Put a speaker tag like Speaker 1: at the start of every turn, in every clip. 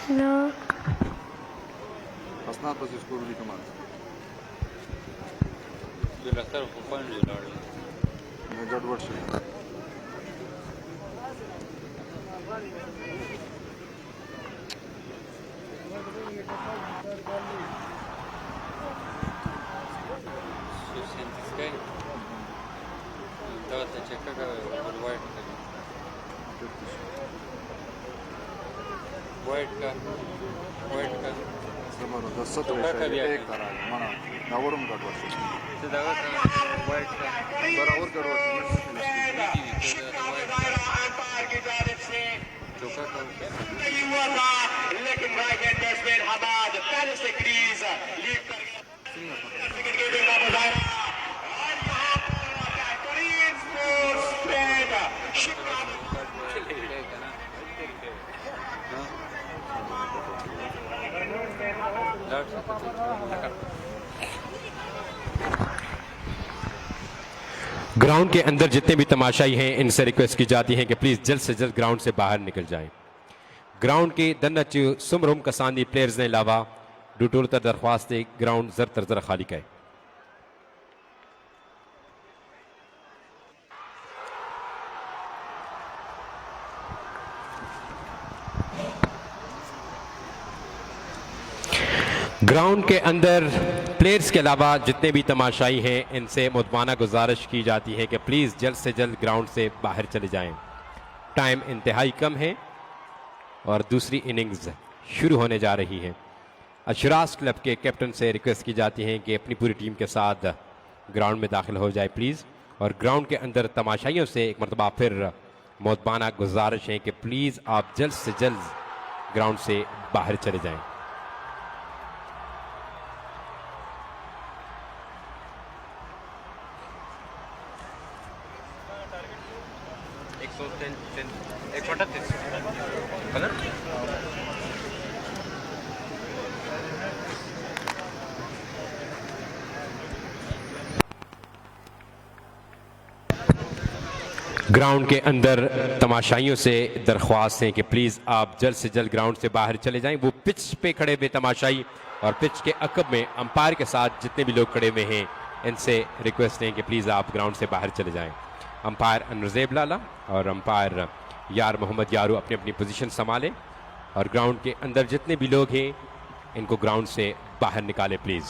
Speaker 1: No.
Speaker 2: Asnat was score di command.
Speaker 3: Director of Fund Lord.
Speaker 2: मैं गड़बड़ से
Speaker 3: Sky. Давайте чекка white का
Speaker 2: समरो 10-17 एक करा मना नावरम गड़बड़ से
Speaker 3: तो दावा white का
Speaker 2: बराबर गड़बड़
Speaker 3: चौका का
Speaker 4: नहीं हुआ था लेकिन राइट हैंड बैट्समैन हमाद पहले से क्रीज लीड कर गया विकेट कीपिंग का मुजाहरा और यहां पर बेहतरीन स्पोर्ट्स स्पेन
Speaker 5: ग्राउंड के अंदर जितने भी तमाशाई हैं इनसे रिक्वेस्ट की जाती है कि प्लीज़ जल्द से जल्द ग्राउंड से बाहर निकल जाएं। ग्राउंड के दन्नच सुमरुम कसानी प्लेयर्स ने अलावा डूटोलता दरख्वास्त ग्राउंड जर तर खाली का है। ग्राउंड के अंदर प्लेयर्स के अलावा जितने भी तमाशाई हैं इनसे मुद्दाना गुजारिश की जाती है कि प्लीज़ जल्द से जल्द ग्राउंड से बाहर चले जाएं। टाइम इंतहाई कम है और दूसरी इनिंग्स शुरू होने जा रही है। अशरास क्लब के कैप्टन से रिक्वेस्ट की जाती है कि अपनी पूरी टीम के साथ ग्राउंड में दाखिल हो जाए प्लीज़। और ग्राउंड के अंदर तमाशाइयों से एक मरतबा फिर मुद्दाना गुजारिश है कि प्लीज़ आप जल्द से जल्द ग्राउंड से बाहर चले जाएँ। ग्राउंड के अंदर तमाशाइयों से दरख्वास्त है कि प्लीज़ आप जल्द से जल्द ग्राउंड से बाहर चले जाएं। वो पिच पे खड़े हुए तमाशाई और पिच के अकब में अंपायर के साथ जितने भी लोग खड़े हुए हैं इनसे रिक्वेस्ट है कि प्लीज़ आप ग्राउंड से बाहर चले जाएं। अंपायर अनुजेब लाला और अंपायर यार मोहम्मद यारू अपनी अपनी पोजीशन संभालें और ग्राउंड के अंदर जितने भी लोग हैं इनको ग्राउंड से बाहर निकालें प्लीज़।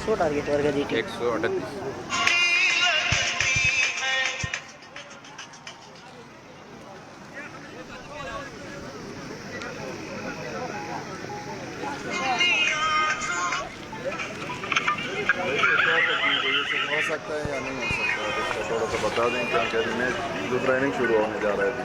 Speaker 6: सो टारगेट वर्ग जी
Speaker 3: 138
Speaker 2: हो सकता है या नहीं हो सकता है तो थोड़ा सा बता दें क्या कह रहे हैं जो ट्रेनिंग शुरू होने जा रहा है अभी।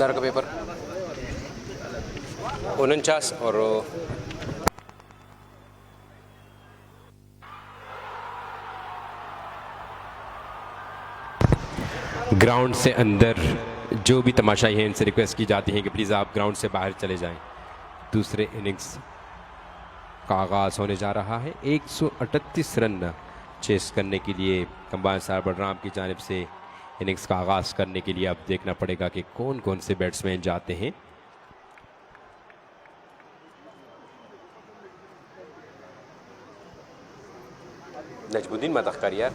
Speaker 5: दार का पेपर 49 और ग्राउंड से अंदर जो भी तमाशाई हैं इनसे रिक्वेस्ट की जाती है कि प्लीज़ आप ग्राउंड से बाहर चले जाएं। दूसरे इनिंग्स का आगाज़ होने जा रहा है। 138 रन चेस करने के लिए कंबाइन सार बलराम की जानिब से इनिंग्स का आगाज़ करने के लिए अब देखना पड़ेगा कि कौन कौन से बैट्समैन जाते हैं। नजमुद्दीन मदख कर यार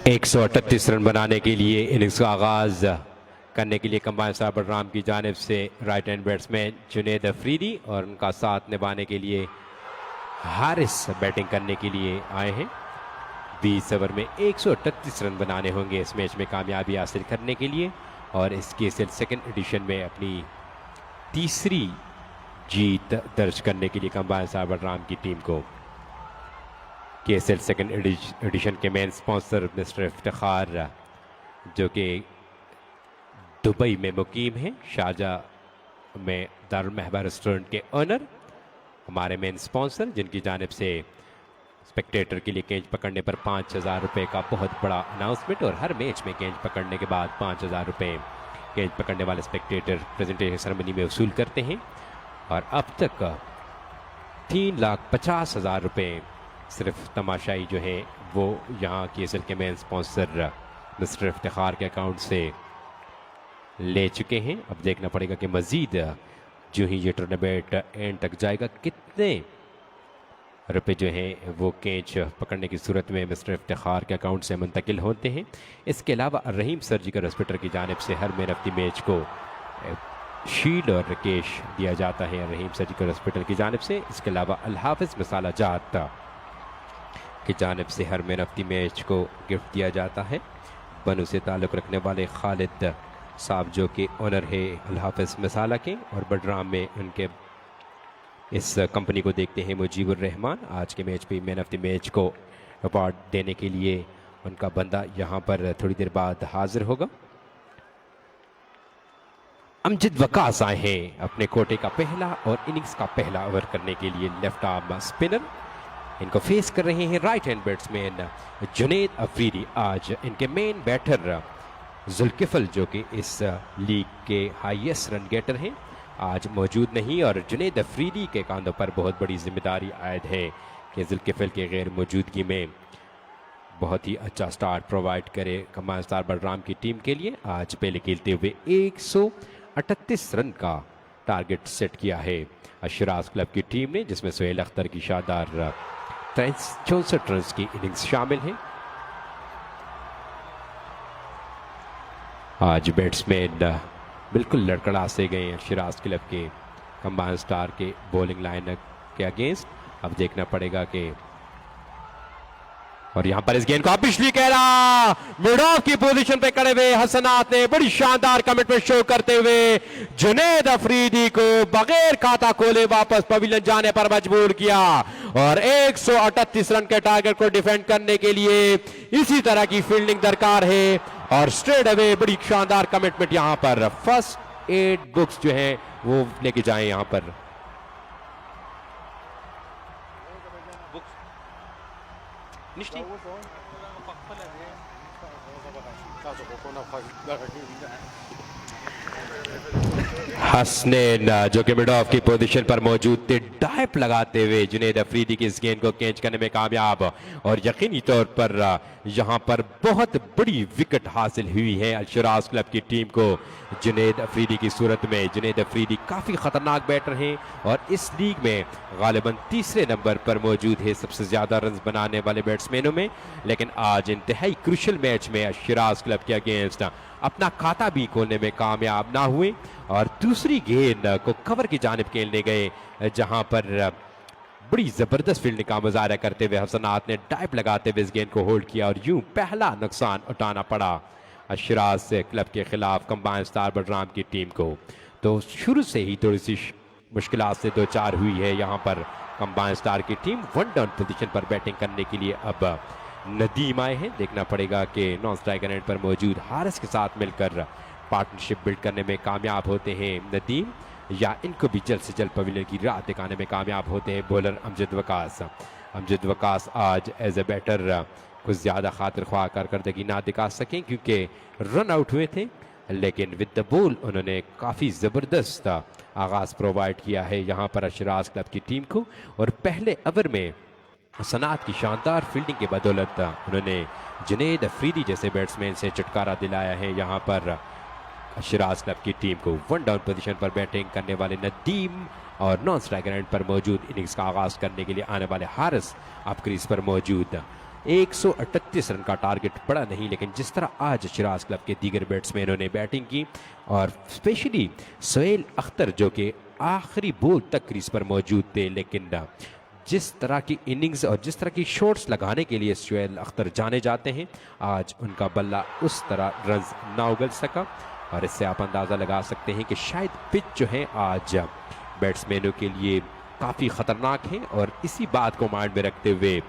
Speaker 5: एक 138 रन बनाने के लिए इनिंग्स का आगाज़ करने के लिए कंबाइन सार बलराम की जानिब से right hand batsman Junaid Afridi और उनका साथ निभाने के लिए हारिस बैटिंग करने के लिए आए हैं। 20 ओवर में 138 रन बनाने होंगे इस मैच में कामयाबी हासिल करने के लिए और इस केएसएल सेकंड एडिशन में अपनी तीसरी जीत दर्ज करने के लिए कंबाइन सार बलराम की टीम को केएसएल सेकंड एडिशन के मेन स्पॉन्सर मिस्टर इफ्तिखार जो कि दुबई में मुकीम हैं, शारजाह में दारुल महबा रेस्टोरेंट के ओनर हमारे मेन स्पॉन्सर, जिनकी जानिब से स्पेक्टेटर के लिए गेंद पकड़ने पर 5,000 रुपये का बहुत बड़ा अनाउंसमेंट और हर मैच में गेंद पकड़ने के बाद 5,000 रुपये गेंद पकड़ने वाले स्पेक्टेटर प्रेजेंटेशन सेरेमनी में वसूल करते हैं और अब तक 3,50,000 रुपये सिर्फ तमाशाई जो है वो यहाँ केएसएल के मेन स्पॉन्सर मिस्टर इफ्तिखार के अकाउंट से ले चुके हैं। अब देखना पड़ेगा कि मज़ीद जो ही ये टूर्नामेंट एंड तक जाएगा कितने रुपए जो हैं वो कैच पकड़ने की सूरत में मिस्टर इफ्तिखार के अकाउंट से मुंतकिल होते हैं। इसके अलावा रहीम सर्जिकल हॉस्पिटल की जानिब से her man of the match को शील्ड और कैश दिया जाता है रहीम सर्जिकल हॉस्पिटल की जानिब से। इसके अलावा अल हाफिज़ मसाला जात की जानिब से her man of the match को गिफ्ट दिया जाता है। बनू से ताल्लुक़ रखने वाले खालिद साहब जो कि ओनर है अल हाफिज़ मसाला के और बडराम में उनके इस कंपनी को देखते हैं मुजीबुर रहमान। आज के मैच पे मैन ऑफ द मैच को अवार्ड देने के लिए उनका बंदा यहाँ पर थोड़ी देर बाद हाजिर होगा। अमजद वकास आए हैं अपने कोटे का पहला और इनिंग्स का पहला ओवर करने के लिए। लेफ्ट आर्म स्पिनर इनको फेस कर रहे हैं right hand batsman Junaid Afridi. आज इनके मेन बैटर जुल्किफल जो कि इस लीग के हाईएस्ट रन गेटर हैं आज मौजूद नहीं और जुनैद अफरीदी के कांधों पर बहुत बड़ी जिम्मेदारी आयद है कि जुल्किफल के गैर मौजूदगी में बहुत ही अच्छा स्टार्ट प्रोवाइड करे कमान स्टार बलराम की टीम के लिए। आज पहले खेलते हुए 138 रन का टारगेट सेट किया है अशराज क्लब की टीम ने, जिसमें सुहेल अख्तर की शानदार 64 रन की इनिंग्स शामिल है। आज बैट्समैन बिल्कुल लड़खड़ा से गए हैं शिराज क्लब के कंबाइन स्टार के बॉलिंग लाइन के अगेंस्ट। अब देखना पड़ेगा कि और यहां पर इस गेंद को आप पिछली कह रहा मिड ऑफ की पोजीशन पे खड़े हुए हसनात ने बड़ी शानदार कमिटमेंट शो करते हुए जुनैद अफरीदी को बगैर खाता खोले वापस पवेलियन जाने पर मजबूर किया और 138 रन के टारगेट को डिफेंड करने के लिए इसी तरह की फील्डिंग दरकार है और स्ट्रेट अवे बड़ी शानदार कमिटमेंट यहां पर। फर्स्ट 8 बुक्स जो है वो लेके जाएं यहां पर। हसनैन जो कि मिड ऑफ की पोजीशन पर मौजूद थे, डाइप लगाते हुए जुनेद अफरीदी की इस गेंद को कैच करने में कामयाब और यकीनी तौर पर यहां पर बहुत बड़ी विकेट हासिल हुई है अल-शिराज क्लब की टीम को जुनेद अफरीदी की सूरत में। जुनेद अफरीदी काफ़ी ख़तरनाक बैटर हैं और इस लीग में गालिबन तीसरे नंबर पर मौजूद है सबसे ज़्यादा रन बनाने वाले बैट्समैनों में, लेकिन आज इंतहाई क्रूशल मैच में अल-शिराज क्लब के अगेंस्ट अपना खाता भी खोलने में कामयाब ना हुए और दूसरी गेंद को कवर की जानिब खेलने गए, जहां पर बड़ी ज़बरदस्त फील्डिंग का मुजाहरा करते हुए हसनात ने डाइव लगाते हुए इस गेंद को होल्ड किया और यूं पहला नुकसान उठाना पड़ा अल-शिराज क्लब के खिलाफ कंबाइन स्टार बडराम की टीम को। तो शुरू से ही थोड़ी सी मुश्किलात से दो चार हुई है यहाँ पर कंबाइन स्टार की टीम। वन डाउन पोजीशन पर बैटिंग करने के लिए अब नदीम आए हैं। देखना पड़ेगा कि नॉन स्ट्राइकर एंड पर मौजूद हारिस के साथ मिलकर पार्टनरशिप बिल्ड करने में कामयाब होते हैं नदीम, या इनको भी जल्द से जल्द पवेलियन की राह दिखाने में कामयाब होते हैं बॉलर अमजद वकास। अमजद वकास आज एज ए बैटर कुछ ज़्यादा खातिर ख्वाह कारकर्दगी ना दिखा सकें क्योंकि रन आउट हुए थे, लेकिन विद द बॉल उन्होंने काफ़ी ज़बरदस्त आगाज़ प्रोवाइड किया है यहाँ पर अल-शिराज क्लब की टीम को और पहले ओवर में सनात की शानदार फील्डिंग के बदौलत उन्होंने जुनेद अफरीदी जैसे बैट्समैन से छुटकारा दिलाया है यहाँ पर अल-शिराज क्लब की टीम को। वन डाउन पोजीशन पर बैटिंग करने वाले नदीम और नॉन स्ट्राइकर एंड पर मौजूद इनिंग्स का आगाज़ करने के लिए आने वाले हारिस अब क्रीज पर मौजूद। 138 रन का टारगेट पड़ा नहीं, लेकिन जिस तरह आज शिराज क्लब के दीगर बैट्समैनों ने बैटिंग की और स्पेशली सोहेल अख्तर जो कि आखिरी बॉल तक क्रीज पर मौजूद थे, लेकिन जिस तरह की इनिंग्स और जिस तरह की शॉट्स लगाने के लिए सोहेल अख्तर जाने जाते हैं, आज उनका बल्ला उस तरह रन ना उगल सका और इससे आप अंदाज़ा लगा सकते हैं कि शायद पिच जो है आज बैट्समैनों के लिए काफ़ी ख़तरनाक है और इसी बात को माइंड में रखते हुए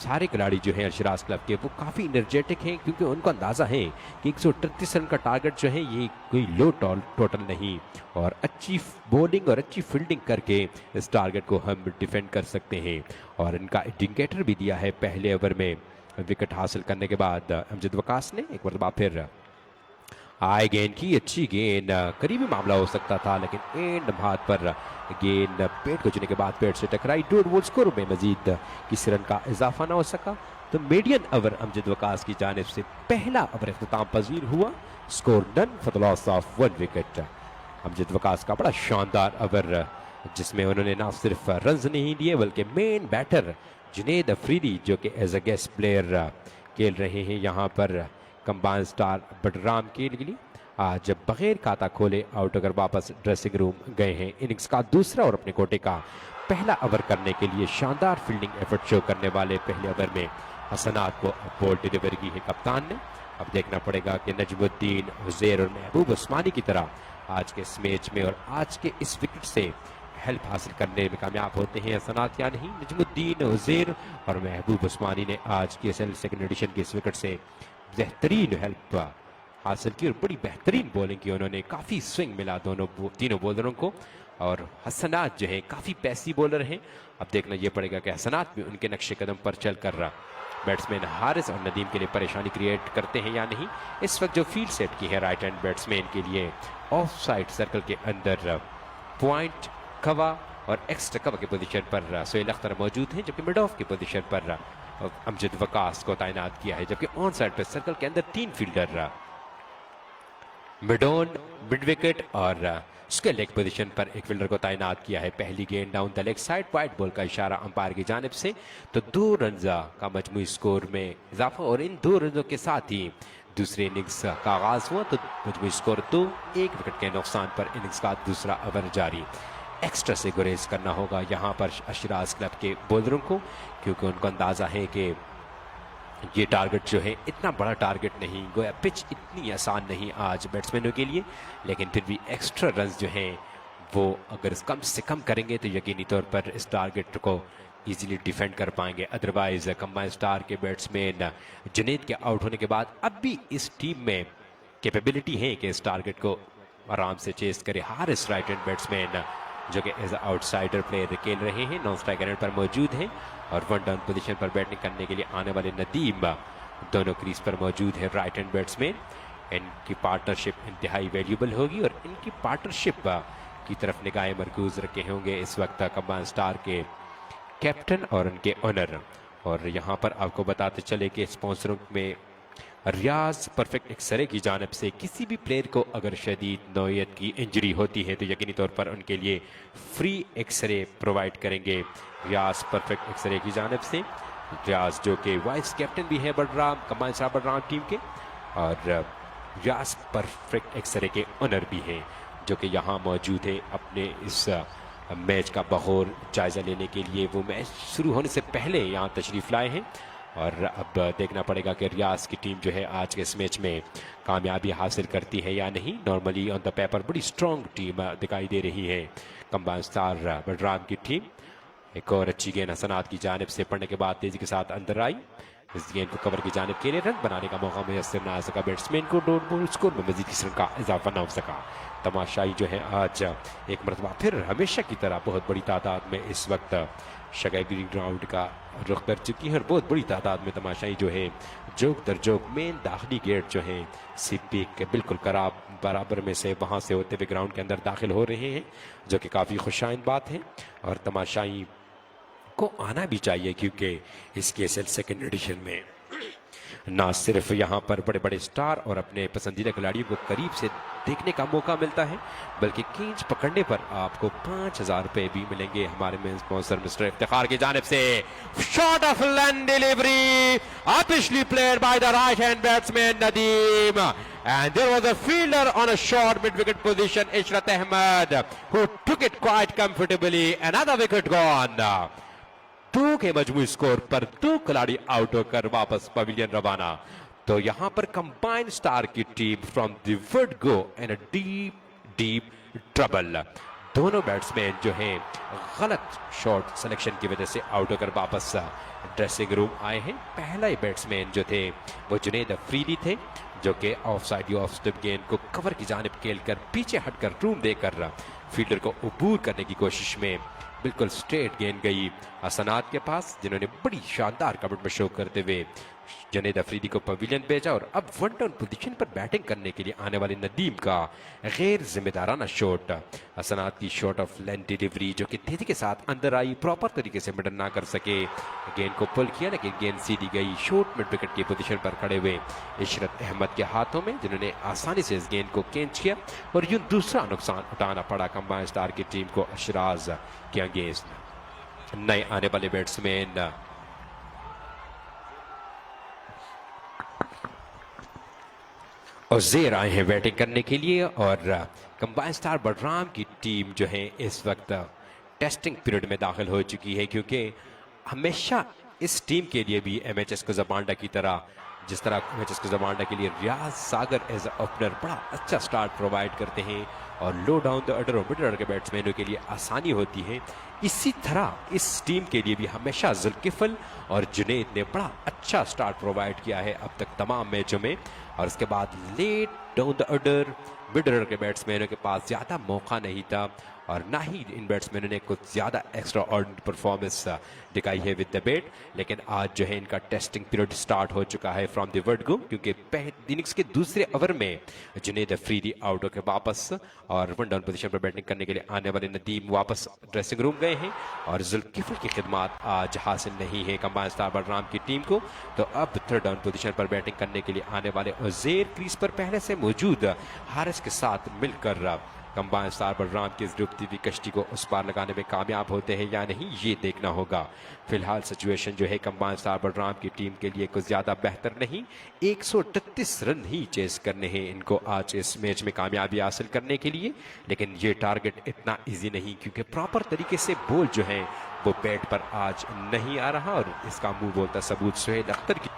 Speaker 5: सारे खिलाड़ी जो हैं अल-शिराज क्लब के वो काफ़ी एनर्जेटिक हैं क्योंकि उनको अंदाज़ा है कि 138 रन का टारगेट जो है ये कोई लो टोटल नहीं और अच्छी बॉलिंग और अच्छी फील्डिंग करके इस टारगेट को हम डिफेंड कर सकते हैं। और इनका इंडिकेटर भी दिया है पहले ओवर में विकेट हासिल करने के बाद अमजद वकास ने एक मरतबा फिर आए गेंद की अच्छी गेंद, करीबी मामला हो सकता था लेकिन एंड भात पर गेंद पेट को चुने के बाद पेट से टकराई। डॉट बॉल स्कोर में मजीद किसी रन का इजाफा ना हो सका तो मीडियम ओवर अमजद वकास की जानिब से पहला ओवर इख्तिताम पजीर हुआ। Score done for the loss of 1 wicket. Amjad Waqas का बड़ा शानदार ओवर जिसमें उन्होंने ना सिर्फ रन नहीं दिए बल्कि मेन बैटर जुनेद अफरीदी जो कि एज अ गेस्ट प्लेयर खेल रहे हैं यहाँ पर कंबाइन स्टार बडराम के लिए, आज बगैर खाता खोले आउट होकर वापस ड्रेसिंग रूम गए हैं। इनिंग्स का दूसरा और अपने कोटे का पहला ओवर करने के लिए शानदार फील्डिंग एफर्ट शो करने वाले पहले ओवर में हसनात को बॉल डिलीवर की है कप्तान ने। अब देखना पड़ेगा कि नजमुद्दीन, हुजैर और महबूब उस्मानी की तरह आज के इस मैच में और आज के इस विकेट से हेल्प हासिल करने में कामयाब होते हैं हसनात या नहीं। नजमुद्दीन, हुजैर और महबूब उस्मानी ने आज के सेकंड एडिशन के इस विकेट से बेहतरीन हेल्प हासिल की और बड़ी बेहतरीन बॉलिंग की उन्होंने। काफ़ी स्विंग मिला तीनों बॉलरों को और हसनात जो है काफ़ी पैसी बॉलर हैं। अब देखना यह पड़ेगा कि हसनात भी उनके नक्शे कदम पर चल कर बैट्समैन हारिस और नदीम के लिए परेशानी क्रिएट करते हैं या नहीं। इस वक्त जो फील्ड सेट की है राइट हैंड बैट्समैन के लिए ऑफ साइड सर्कल के अंदर पॉइंट कवा और एक्स्ट्रा कवा की पोजीशन पर सोहेल अख्तर मौजूद हैं, जबकि मिड ऑफ की पोजीशन पर अमजद वकास को तैनात किया है, जबकि ऑन साइड पर सर्कल के अंदर 3 fielder mid on, mid wicket और उसके लेग पोजीशन पर एक फील्डर को तैनात किया है। पहली गेंद down the leg side, wide ball का इशारा अंपायर की जानिब से, तो 2 रन का मजमूई स्कोर में इजाफा और इन 2 रनों के साथ ही दूसरे इनिंग्स का आगाज हुआ तो मजमूई स्कोर 2, 1 विकेट के नुकसान पर इनिंग्स का दूसरा ओवर जारी। एक्स्ट्रा से गुरेज करना होगा यहाँ पर अल-शिराज क्लब के बॉलरों को क्योंकि उनको अंदाज़ा है कि ये टारगेट जो है इतना बड़ा टारगेट नहीं, गोया पिच इतनी आसान नहीं आज बैट्समैनों के लिए, लेकिन फिर भी एक्स्ट्रा रन्स जो हैं वो अगर कम से कम करेंगे तो यकीनी तौर पर इस टारगेट को इजीली डिफेंड कर पाएंगे। अदरवाइज कंबाइन स्टार के बैट्समैन जुनेद के आउट होने के बाद अब भी इस टीम में कैपेबिलिटी है कि इस टारगेट को आराम से चेस करे। हारिस राइट हैंड बैट्समैन जो कि एज आउटसाइडर प्लेयर खेल रहे हैं, नॉन स्ट्राइकर एंड पर मौजूद हैं और वन डाउन पोजीशन पर बैटिंग करने के लिए आने वाले नदीम दोनों क्रीज पर मौजूद है राइट हैंड बैट्समैन। इनकी पार्टनरशिप इंतहाई वैल्यूबल होगी और इनकी पार्टनरशिप की तरफ निगाहें मरकूज रखे होंगे इस वक्त कम्बाइन स्टार के कैप्टन और उनके ओनर। और यहाँ पर आपको बताते चले कि स्पॉन्सरों में रियाज परफेक्ट एक्सरे की जानिब से किसी भी प्लेयर को अगर शदीद नौयत की इंजरी होती है तो यकीनी तौर पर उनके लिए फ्री एक्सरे प्रोवाइड करेंगे रियाज परफेक्ट एक्सरे की जानिब से। रियाज जो कि वाइस कैप्टन भी है बडराम कम्बाइन स्टार बडराम टीम के और रियाज परफेक्ट एक्सरे के ओनर भी हैं जो कि यहाँ मौजूद है अपने इस मैच का बगौर जायज़ा लेने के लिए। वो मैच शुरू होने से पहले यहाँ तशरीफ़ लाए हैं और अब देखना पड़ेगा कि रियाज की टीम जो है आज के इस मैच में कामयाबी हासिल करती है या नहीं। नॉर्मली ऑन द पेपर बड़ी स्ट्रॉन्ग टीम दिखाई दे रही है कम्बाइन स्टार बडराम की टीम। एक और अच्छी गेंद हसनात की जानिब से पड़ने के बाद तेज़ी के साथ अंदर आई। इस गेंद को कवर की जानिब के लिए रन बनाने का मौका मैसर ना आ सका बैट्समैन को। डॉट बॉल स्कोर में मजीद किसी रन का इजाफा ना हो सका। तमाशाई जो है आज एक मरतबा फिर हमेशा की तरह बहुत बड़ी तादाद में इस वक्त शगाई ग्राउंड का रुख कर चुकी है और बहुत बड़ी तादाद में तमाशाई जो है जोक दर जोक मेन दाखिली गेट जो है सीपी के बिल्कुल कराब बराबर में से वहाँ से होते हुए ग्राउंड के अंदर दाखिल हो रहे हैं जो कि काफ़ी खुशाइन बात है। और तमाशाई को आना भी चाहिए क्योंकि इस KSL सेकेंड एडिशन में ना सिर्फ यहाँ पर बड़े बड़े स्टार और अपने पसंदीदा खिलाड़ियों को करीब से देखने का मौका मिलता है बल्कि कैच पकड़ने पर आपको 5,000 रुपए भी मिलेंगे। हमारे मेन स्पॉन्सर मिस्टर इफ्तिखार की जानिब से shot of length delivery officially played by the right hand batsman Nadeem and there was a fielder on a short mid wicket position Ishrat Ahmed who took it quite comfortably. Another wicket gone. 2 के मजमूई score पर 2 खिलाड़ी out होकर वापस pavilion रवाना। तो यहां पर combine star की team from the word go in a deep trouble. दोनों बैट्समैन जो हैं गलत शॉट सिलेक्शन की वजह से आउट होकर वापस ड्रेसिंग रूम आए हैं। पहला ही बैट्समैन जो थे वो जुनेद अफरीदी थे जो कि ऑफ साइड या ऑफ स्टंप गेंद को कवर की जानिब खेलकर पीछे हटकर रूम देकर फील्डर को अबूर करने की कोशिश में बिल्कुल स्ट्रेट गेंद गई हसनात के पास जिन्होंने बड़ी शानदार कवर में शो करते हुए जुनेद अफरीदी को पवेलियन भेजा। और अब 1 डाउन पोजीशन पर बैटिंग करने के लिए आने वाले नदीम का गैर जिम्मेदाराना शॉट हसनात की शॉट ऑफ लेंथ डिलीवरी जो कि तेजी के साथ अंदर आई प्रॉपर तरीके से मिडन ना कर सके। गेंद को पुल किया लेकिन गेंद सीधी गई शॉर्ट मिड विकेट की पोजीशन पर खड़े हुए इशरत अहमद के हाथों में जिन्होंने आसानी से इस गेंद को कैच किया और यूं दूसरा नुकसान उठाना पड़ा कम्बाइन स्टार की टीम को अशराज के अगेंस्ट। नए आने वाले बैट्समैन उज़ैर आए हैं बैटिंग करने के लिए और कम्बाइन स्टार बडराम की टीम जो है इस वक्त टेस्टिंग पीरियड में दाखिल हो चुकी है क्योंकि हमेशा इस टीम के लिए भी MHS को ज़बांडा की तरह जिस तरह MHS को ज़बांडा के लिए रियाज सागर एज ओपनर बड़ा अच्छा स्टार्ट प्रोवाइड करते हैं और लो डाउन द ऑर्डर और मिड ऑर्डर के बैट्समैनों के लिए आसानी होती है। इसी तरह इस टीम के लिए भी हमेशा जुल्किफल और जुनैद ने बड़ा अच्छा स्टार्ट प्रोवाइड किया है अब तक तमाम मैचों में। और उसके बाद late down the order mid order के बैट्समैनों के पास ज़्यादा मौका नहीं था और ना ही इन बैट्समैनों ने कुछ ज़्यादा एक्स्ट्रा ऑर्डिनरी परफॉर्मेंस दिखाई है विद द बैट। लेकिन आज जो है इनका टेस्टिंग पीरियड स्टार्ट हो चुका है फ्रॉम द वर्ड गो क्योंकि इनिंग्स के दूसरे ओवर में जुनैद अफरीदी आउट होकर वापस और 1 डाउन पोजीशन पर बैटिंग करने के लिए आने वाले नदीम वापस ड्रेसिंग रूम गए हैं और जुल्किफल की खिदमत आज हासिल नहीं है कम्बाइन स्टार बडराम की टीम को। तो अब 3rd डाउन पोजीशन पर बैटिंग करने के लिए आने वाले उज़ैर क्रीज पर पहले से मौजूद हारिस के साथ मिलकर कम्बाइन स्टार बडराम की इस डूबती हुई कश्ती को उस पार लगाने में कामयाब होते हैं या नहीं ये देखना होगा। फिलहाल सिचुएशन जो है कम्बाइन स्टार बडराम की टीम के लिए कुछ ज़्यादा बेहतर नहीं। 138 रन ही चेस करने हैं इनको आज इस मैच में कामयाबी हासिल करने के लिए। लेकिन ये टारगेट इतना ईजी नहीं क्योंकि प्रॉपर तरीके से बॉल जो है वो बैट पर आज नहीं आ रहा और इसका मुंह बोलता सबूत सुहेल अख्तर की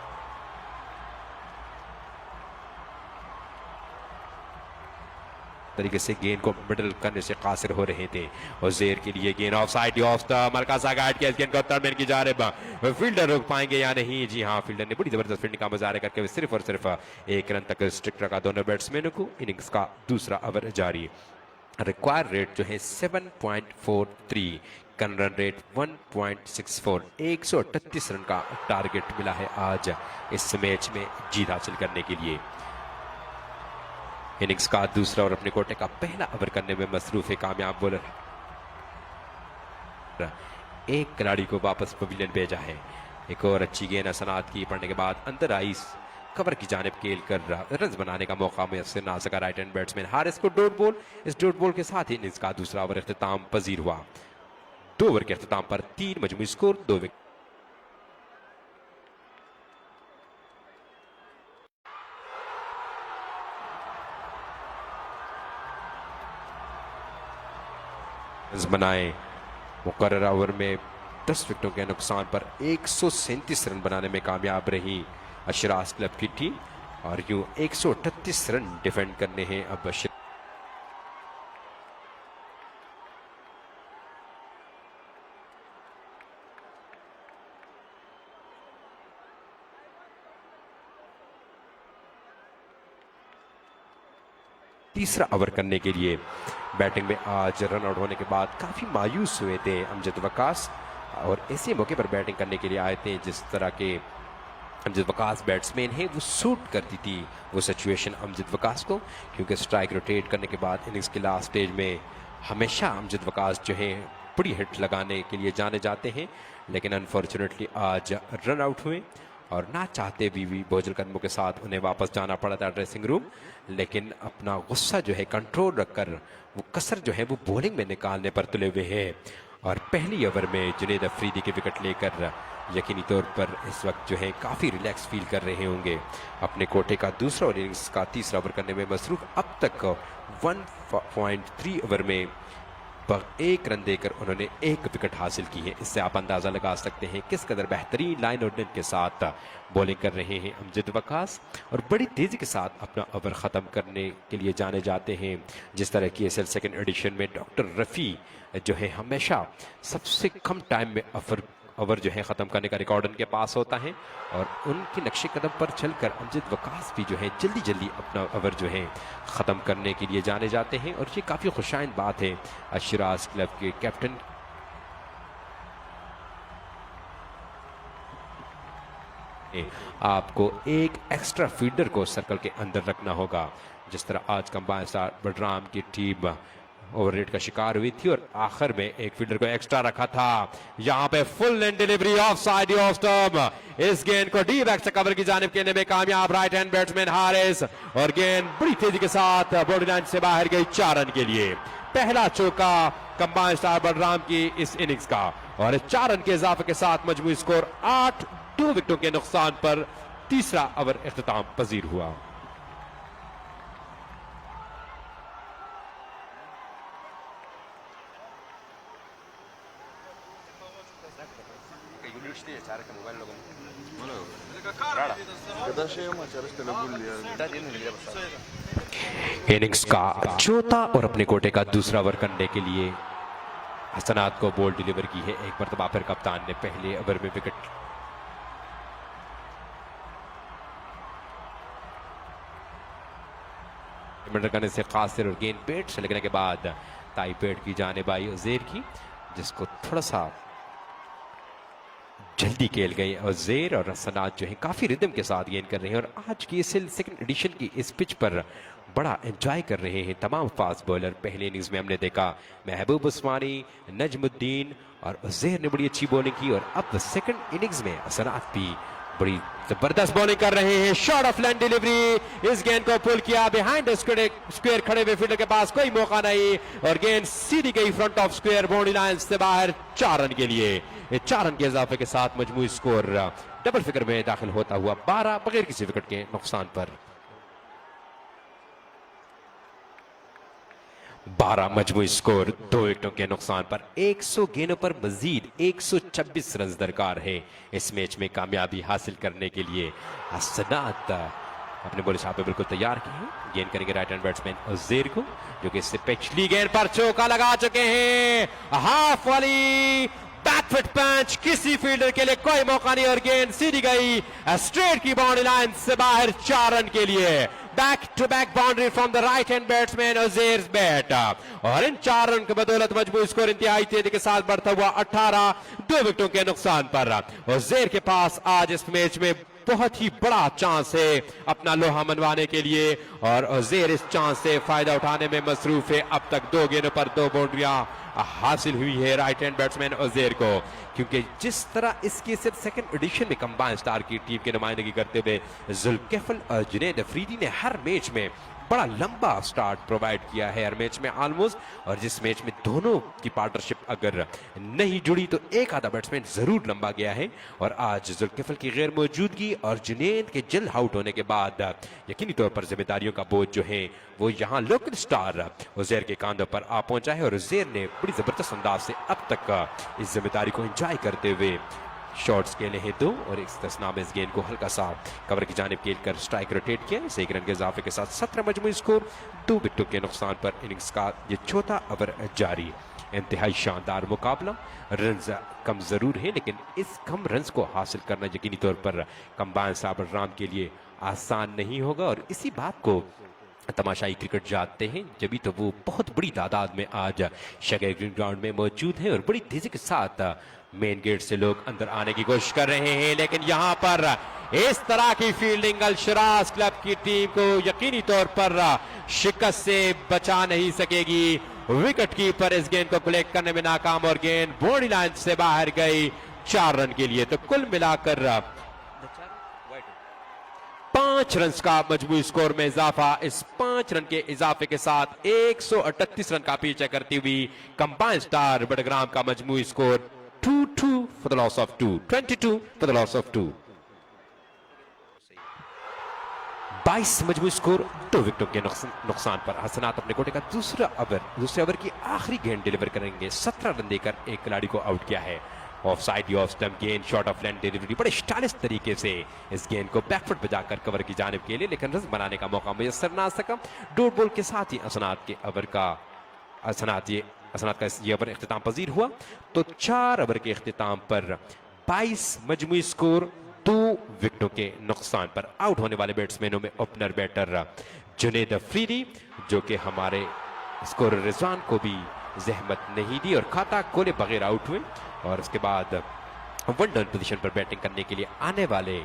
Speaker 5: तरीके से गेंद को मिडल करने से कासिर हो रहे थे। उज़ैर के लिए गेंद ऑफ साइड ऑफ द मरकज़ा गाइड किया गेंद को थर्ड की जानिब फील्डर रोक पाएंगे या नहीं। जी हाँ फील्डर ने बड़ी जबरदस्त फील्डिंग का मुजाहरा करके सिर्फ और सिर्फ 1 रन तक स्ट्रिक्ट रखा दोनों बैट्समैनों को। इनिंग्स का दूसरा ओवर जारी। रिक्वायर्ड रेट जो है 7.43 रन रेट 1.64 138 रन का टारगेट मिला है आज इस मैच में जीत हासिल करने के लिए। इनिंग्स का दूसरा और अपने कोटे का पहला ओवर करने में मसरूफ है कामयाब बॉलर। एक खिलाड़ी को वापस पवेलियन भेजा है। एक और अच्छी गेंद सनात की पड़ने के बाद अंदर आई कवर की जानिब खेल कर रन बनाने का मौका मुयसर ना सका right hand batsman Haris co dot ball. इस डॉट बॉल के साथ ही इनिंग्स का दूसरा ओवर इख्तिताम पजीर हुआ। 2 ओवर के इख्तिताम पर 3 मजमूई स्कोर 2 विकेट। बनाए मुकर्रर ओवर में 10 विकेटों के नुकसान पर 137 रन बनाने में कामयाब रही अशराज क्लब की टीम और यूं 138 रन डिफेंड करने हैं अब तीसरा ओवर करने के लिए बैटिंग में आज रन आउट होने के बाद काफ़ी मायूस हुए थे अमजद वकास और ऐसे मौके पर बैटिंग करने के लिए आए थे जिस तरह के अमजद वकास बैट्समैन है वो सूट करती थी वो सिचुएशन अमजद वकास को, क्योंकि स्ट्राइक रोटेट करने के बाद इनिंग्स के लास्ट स्टेज में हमेशा अमजद वकास जो है बड़ी हिट लगाने के लिए जाने जाते हैं। लेकिन अनफॉर्चुनेटली आज रन आउट हुए और ना चाहते भी बोझल कदमों के साथ उन्हें वापस जाना पड़ा था ड्रेसिंग रूम। लेकिन अपना गुस्सा जो है कंट्रोल रखकर वो कसर जो है वो बॉलिंग में निकालने पर तुले हुए हैं और पहली ओवर में जुनेद अफरीदी के विकेट लेकर यकीनी तौर पर इस वक्त जो है काफ़ी रिलैक्स फील कर रहे होंगे। अपने कोटे का दूसरा और इनिंग्स का तीसरा ओवर करने में मसरूफ अब तक 1.3 ओवर में 1 रन देकर उन्होंने 1 विकेट हासिल की है। इससे आप अंदाज़ा लगा सकते हैं किस कदर बेहतरीन लाइन ऑर्डर के साथ बॉलिंग कर रहे हैं अमजद वकास और बड़ी तेज़ी के साथ अपना ओवर ख़त्म करने के लिए जाने जाते हैं। जिस तरह की ESL सेकेंड एडिशन में डॉक्टर रफ़ी जो है हमेशा सबसे कम टाइम में ओवर जो है ख़त्म करने का रिकॉर्ड उनके पास होता है और उनके नक्शे कदम पर चलकर अमजद वकास भी जो है जल्दी जल्दी अपना ओवर जो है ख़त्म करने के लिए जाने जाते हैं और ये काफ़ी खुशाइन बात है अशराज क्लब के कैप्टन आपको एक एक्स्ट्रा फील्डर को सर्कल के अंदर रखना होगा। जिस तरह आज कंबाइन स्टार बलराम की टीम ओवर रेट का शिकार हुई थी और आखिर में एक फील्डर को एक्स्ट्रा रखा था। यहां पे full and delivery of side off stump. इस गेंद को डी बैक से कवर की जानिब खेलने में कामयाब राइट हैंड बैट्समैन हारिस और गेंद बड़ी तेजी के साथ बाउंड्री लाइन से बाहर गई 4 रन के लिए। पहला चौका कंबाइन स्टार बलराम की इस इनिंग्स का और 4 रन के इजाफे के साथ मजमूई स्कोर 8, 2 विकेटों के नुकसान पर तीसरा ओवर इख्तिताम पजीर हुआ। इनिंग्स का चौथा और अपने कोटे का दूसरा ओवर करने के लिए हसनात को बॉल डिलीवर की है। एक मरतबा फिर कप्तान ने पहले ओवर में विकेट करने से खासिर और गेंद पेट से लगने के बाद ताई पेट की जानिब आई उज़ैर की, जिसको थोड़ा सा जल्दी खेल गए और ज़ेर और हसनात जो है काफ़ी रिदम के साथ गेंद कर रहे हैं और आज की ESL सेकंड एडिशन की इस पिच पर बड़ा एंजॉय कर रहे हैं तमाम फास्ट बॉलर। पहले इनिंग्स में हमने देखा महबूब उस्मानी, नजमुद्दीन और ज़ेर ने बड़ी अच्छी बॉलिंग की और अब सेकंड इनिंग्स में हसनात भी बड़ी जबरदस्त बॉलिंग कर रहे हैं। शॉट ऑफ लाइन डिलीवरी, इस गेंद को पुल किया बिहाइंड स्क्वायर खड़े हुए फील्डर के पास कोई मौका नहीं और गेंद सीधी गई front of square boundary line से बाहर 4 रन के लिए। 4 रन के इजाफे के साथ मजमूई स्कोर डबल फिगर में दाखिल होता हुआ 12 बगैर किसी विकेट के नुकसान पर 12 मजमूई स्कोर 2 विकेटों के नुकसान पर 100 गेंदों पर मजीद 126 रन दरकार है इस मैच में कामयाबी हासिल करने के लिए। हसनात अपने बॉलिंग शाह पे बिल्कुल तैयार किए हैं। गेंद करेंगे राइट हैंड बैट्समैन उज़ैर को, जो कि इससे पिछली गेंद पर चौका लगा चुके हैं। हाफ वाली बैकफुट पंच, किसी फील्डर के लिए कोई मौका नहीं और गेंद सीधी गई स्ट्रेट की बाउंड्री लाइन से बाहर 4 रन के लिए। Back to back boundary from the right hand batsman Uzair Butt और इन 4 रन की बदौलत मजबूत स्कोर इंतहाई तेजी के साथ बढ़ता हुआ 18, 2 विकेटों के नुकसान पर। उज़ैर के पास आज इस मैच में बहुत ही बड़ा चांस है अपना लोहा मनवाने के लिए और उज़ैर इस चांस से फायदा उठाने में मसरूफ है। अब तक 2 गेंदों पर 2 बाउंड्रियां हासिल हुई है राइट हैंड बैट्समैन उज़ैर को, क्योंकि जिस तरह इसकी सिर्फ सेकंड एडिशन में कंबाइंड स्टार की टीम की नुमाइंदगी करते हुए जुल्किफल और जुनैद अफरीदी ने हर मैच में बड़ा लंबा स्टार्ट प्रोवाइड किया है हर मैच में ऑलमोस्ट, और जिस मैच में दोनों की पार्टनरशिप अगर नहीं जुड़ी तो एक आधा बैट्समैन जरूर लंबा गया है। और आज जुल्किफल की गैर मौजूदगी और जुनैद के जल्द आउट होने के बाद यकीनी तौर पर जिम्मेदारियों का बोझ जो है वो यहाँ लोकल स्टार उज़ैर के कांधों पर आ पहुंचा है और उज़ैर ने बड़ी जबरदस्त अंदाज से अब तक इस जिम्मेदारी को एंजॉय करते हुए शॉट्स खेले हैं 2 और इख्तिताम में इस गेंद को हल्का सा कवर की जानिब खेल कर स्ट्राइक रोटेट किया। इसे 1 रन के इजाफे के साथ 17 मजमूई स्कोर, 2 विकेटों के नुकसान पर इनिंग्स का ये चौथा ओवर जारी। इंतहाई शानदार मुकाबला, रन्स कम जरूर है लेकिन इस कम रन्स को हासिल करना यकीनी तौर पर कंबाइन साबर राम के लिए आसान नहीं होगा और इसी बात को तमाशाई क्रिकेट जानते हैं, जभी तो वो बहुत बड़ी तादाद में आज शगर ग्रीन ग्राउंड में मौजूद हैं और बड़ी तेजी के साथ मेन गेट से लोग अंदर आने की कोशिश कर रहे हैं। लेकिन यहां पर इस तरह की फील्डिंग अल-शराज क्लब की टीम को यकीनी तौर पर शिकस्त से बचा नहीं सकेगी। विकेट कीपर इस गेंद को कलेक्ट करने में नाकाम और गेंद बॉडी लाइन से बाहर गई 4 रन के लिए। तो कुल मिलाकर 5 रन का मजमूई स्कोर में इजाफा। इस 5 रन के इजाफे के साथ 138 रन का पीछा करती हुई कंबाइंड स्टार बड़ग्राम का मजमूई score 2-2 for the loss of 2, 22 for the loss of 2। 22 मजमूई score, 2 विकेटों के नुकसान पर हसनात अपने कोटे का दूसरे ओवर की आखिरी गेंद डिलीवर करेंगे। 17 रन देकर एक खिलाड़ी को आउट किया है। ऑफ साइड ऑफ स्टंप गेंद, शॉर्ट ऑफ लेंथ डिलीवरी, बड़े स्टाइलिश तरीके से इस गेंद को बैकफुट पे जाकर कवर की जानिब के लिए, लेकिन रन बनाने का मौका मुयसर ना सका। डॉट बॉल के साथ ही हसनात के ओवर का ये ओवर इख्तिताम पजीर हुआ। तो 4 ओवर के इख्तिताम पर 22 मजमूई स्कोर, 2 विकेटों के नुकसान पर आउट होने वाले बैट्समैनों में ओपनर बैटर जुनैद अफरीदी जो कि हमारे स्कोरर रिजवान को भी जहमत नहीं दी और खाता खोले बगैर आउट हुए। और उसके बाद 1 डाउन पोजीशन पर बैटिंग करने के लिए आने वाले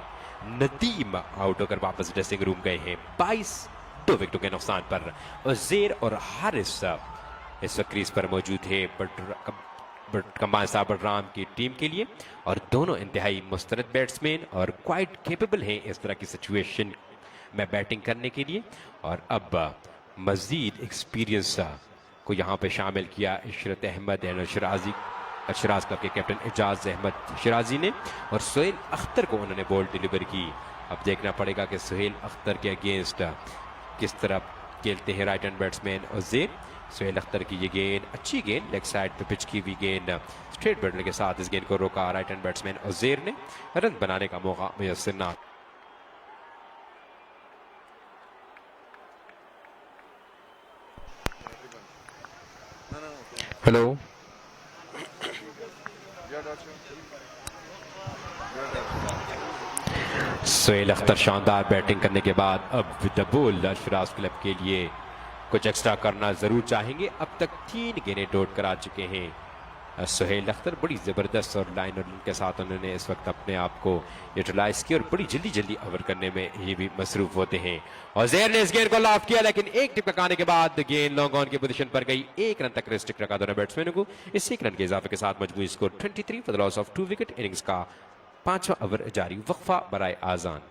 Speaker 5: नदीम आउट होकर वापस ड्रेसिंग रूम गए हैं 2 विकेटों के नुकसान पर। उज़ैर और हारिस इस वक्त क्रीज पर मौजूद है कंबाइन साबर राम की टीम के लिए और दोनों इंतहाई मुस्तरद बैट्समैन और क्वाइट कैपेबल हैं इस तरह की सिचुएशन में बैटिंग करने के लिए। और अब मजीद एक्सपीरियंस को यहाँ पे शामिल किया इशरत अहमद एंड शराज क्लब के कैप्टन एजाज अहमद शराजी ने और सोहेल अख्तर को उन्होंने बॉल डिलीवर की। अब देखना पड़ेगा कि सोहेल अख्तर के अगेंस्ट किस तरह खेलते हैं right hand batsman Uzair. Sohail Akhtar की ये गेंद, अच्छी गेंद, लेग साइड पे पिच की हुई गेंद, स्ट्रेट बैटने के साथ इस गेंद को रोका राइट हैंड बैट्समैन उज़ैर ने। रन बनाने का मौका मुयस्सर ना। हेलो, सोहेल अख्तर शानदार बैटिंग करने के बाद अब with the ball Sharaj club के लिए कुछ एक्स्ट्रा करना जरूर चाहेंगे। अब तक 3 गेंदें डॉट करा चुके हैं सोहेल अख्तर। बड़ी जबरदस्त और लाइन और के साथ उन्होंने इस वक्त अपने आप को यूटिलाइज किया और बड़ी जल्दी ओवर करने में ये भी मसरूफ होते हैं। उज़ैर ने इस गेंद को लॉफ्ट किया लेकिन एक टिप लगाने के बाद गेंद लॉन्ग ऑन की पोजीशन पर गई। 1 रन तक रेस्ट्रिक्ट रखा दोनों बैट्समैनों को। इस 1 रन के इजाफे के साथ मजमूई score 23 for the loss of 2 wicket. Innings का 5वां ओवर जारी, वक्फा बराए आजान।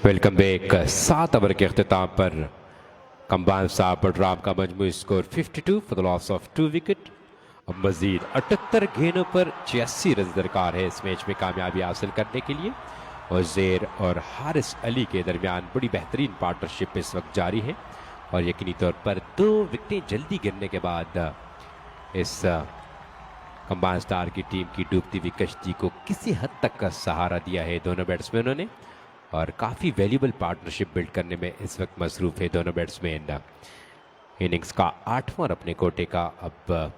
Speaker 5: Welcome back. 7 ओवर के अख्ताम पर कंबाइन साहब बडराम का मजमूई score 52 for the loss of 2 wicket. अब मजीद 78 गेंदों पर 86 रन दरकार है इस मैच में कामयाबी हासिल करने के लिए। उज़ैर और हारिस अली के दरमियान बड़ी बेहतरीन पार्टनरशिप इस वक्त जारी है और यकीनी तौर पर 2 विकेटें जल्दी गिरने के बाद इस कंबाइन स्टार की टीम की डूबती हुई कश्ती को किसी हद तक का सहारा दिया है दोनों बैट्समैनों ने और काफ़ी वैल्यूबल पार्टनरशिप बिल्ड करने में इस वक्त मसरूफ़ है दोनों बैट्समैन। इनिंग्स का 8वां और अपने कोटे का अब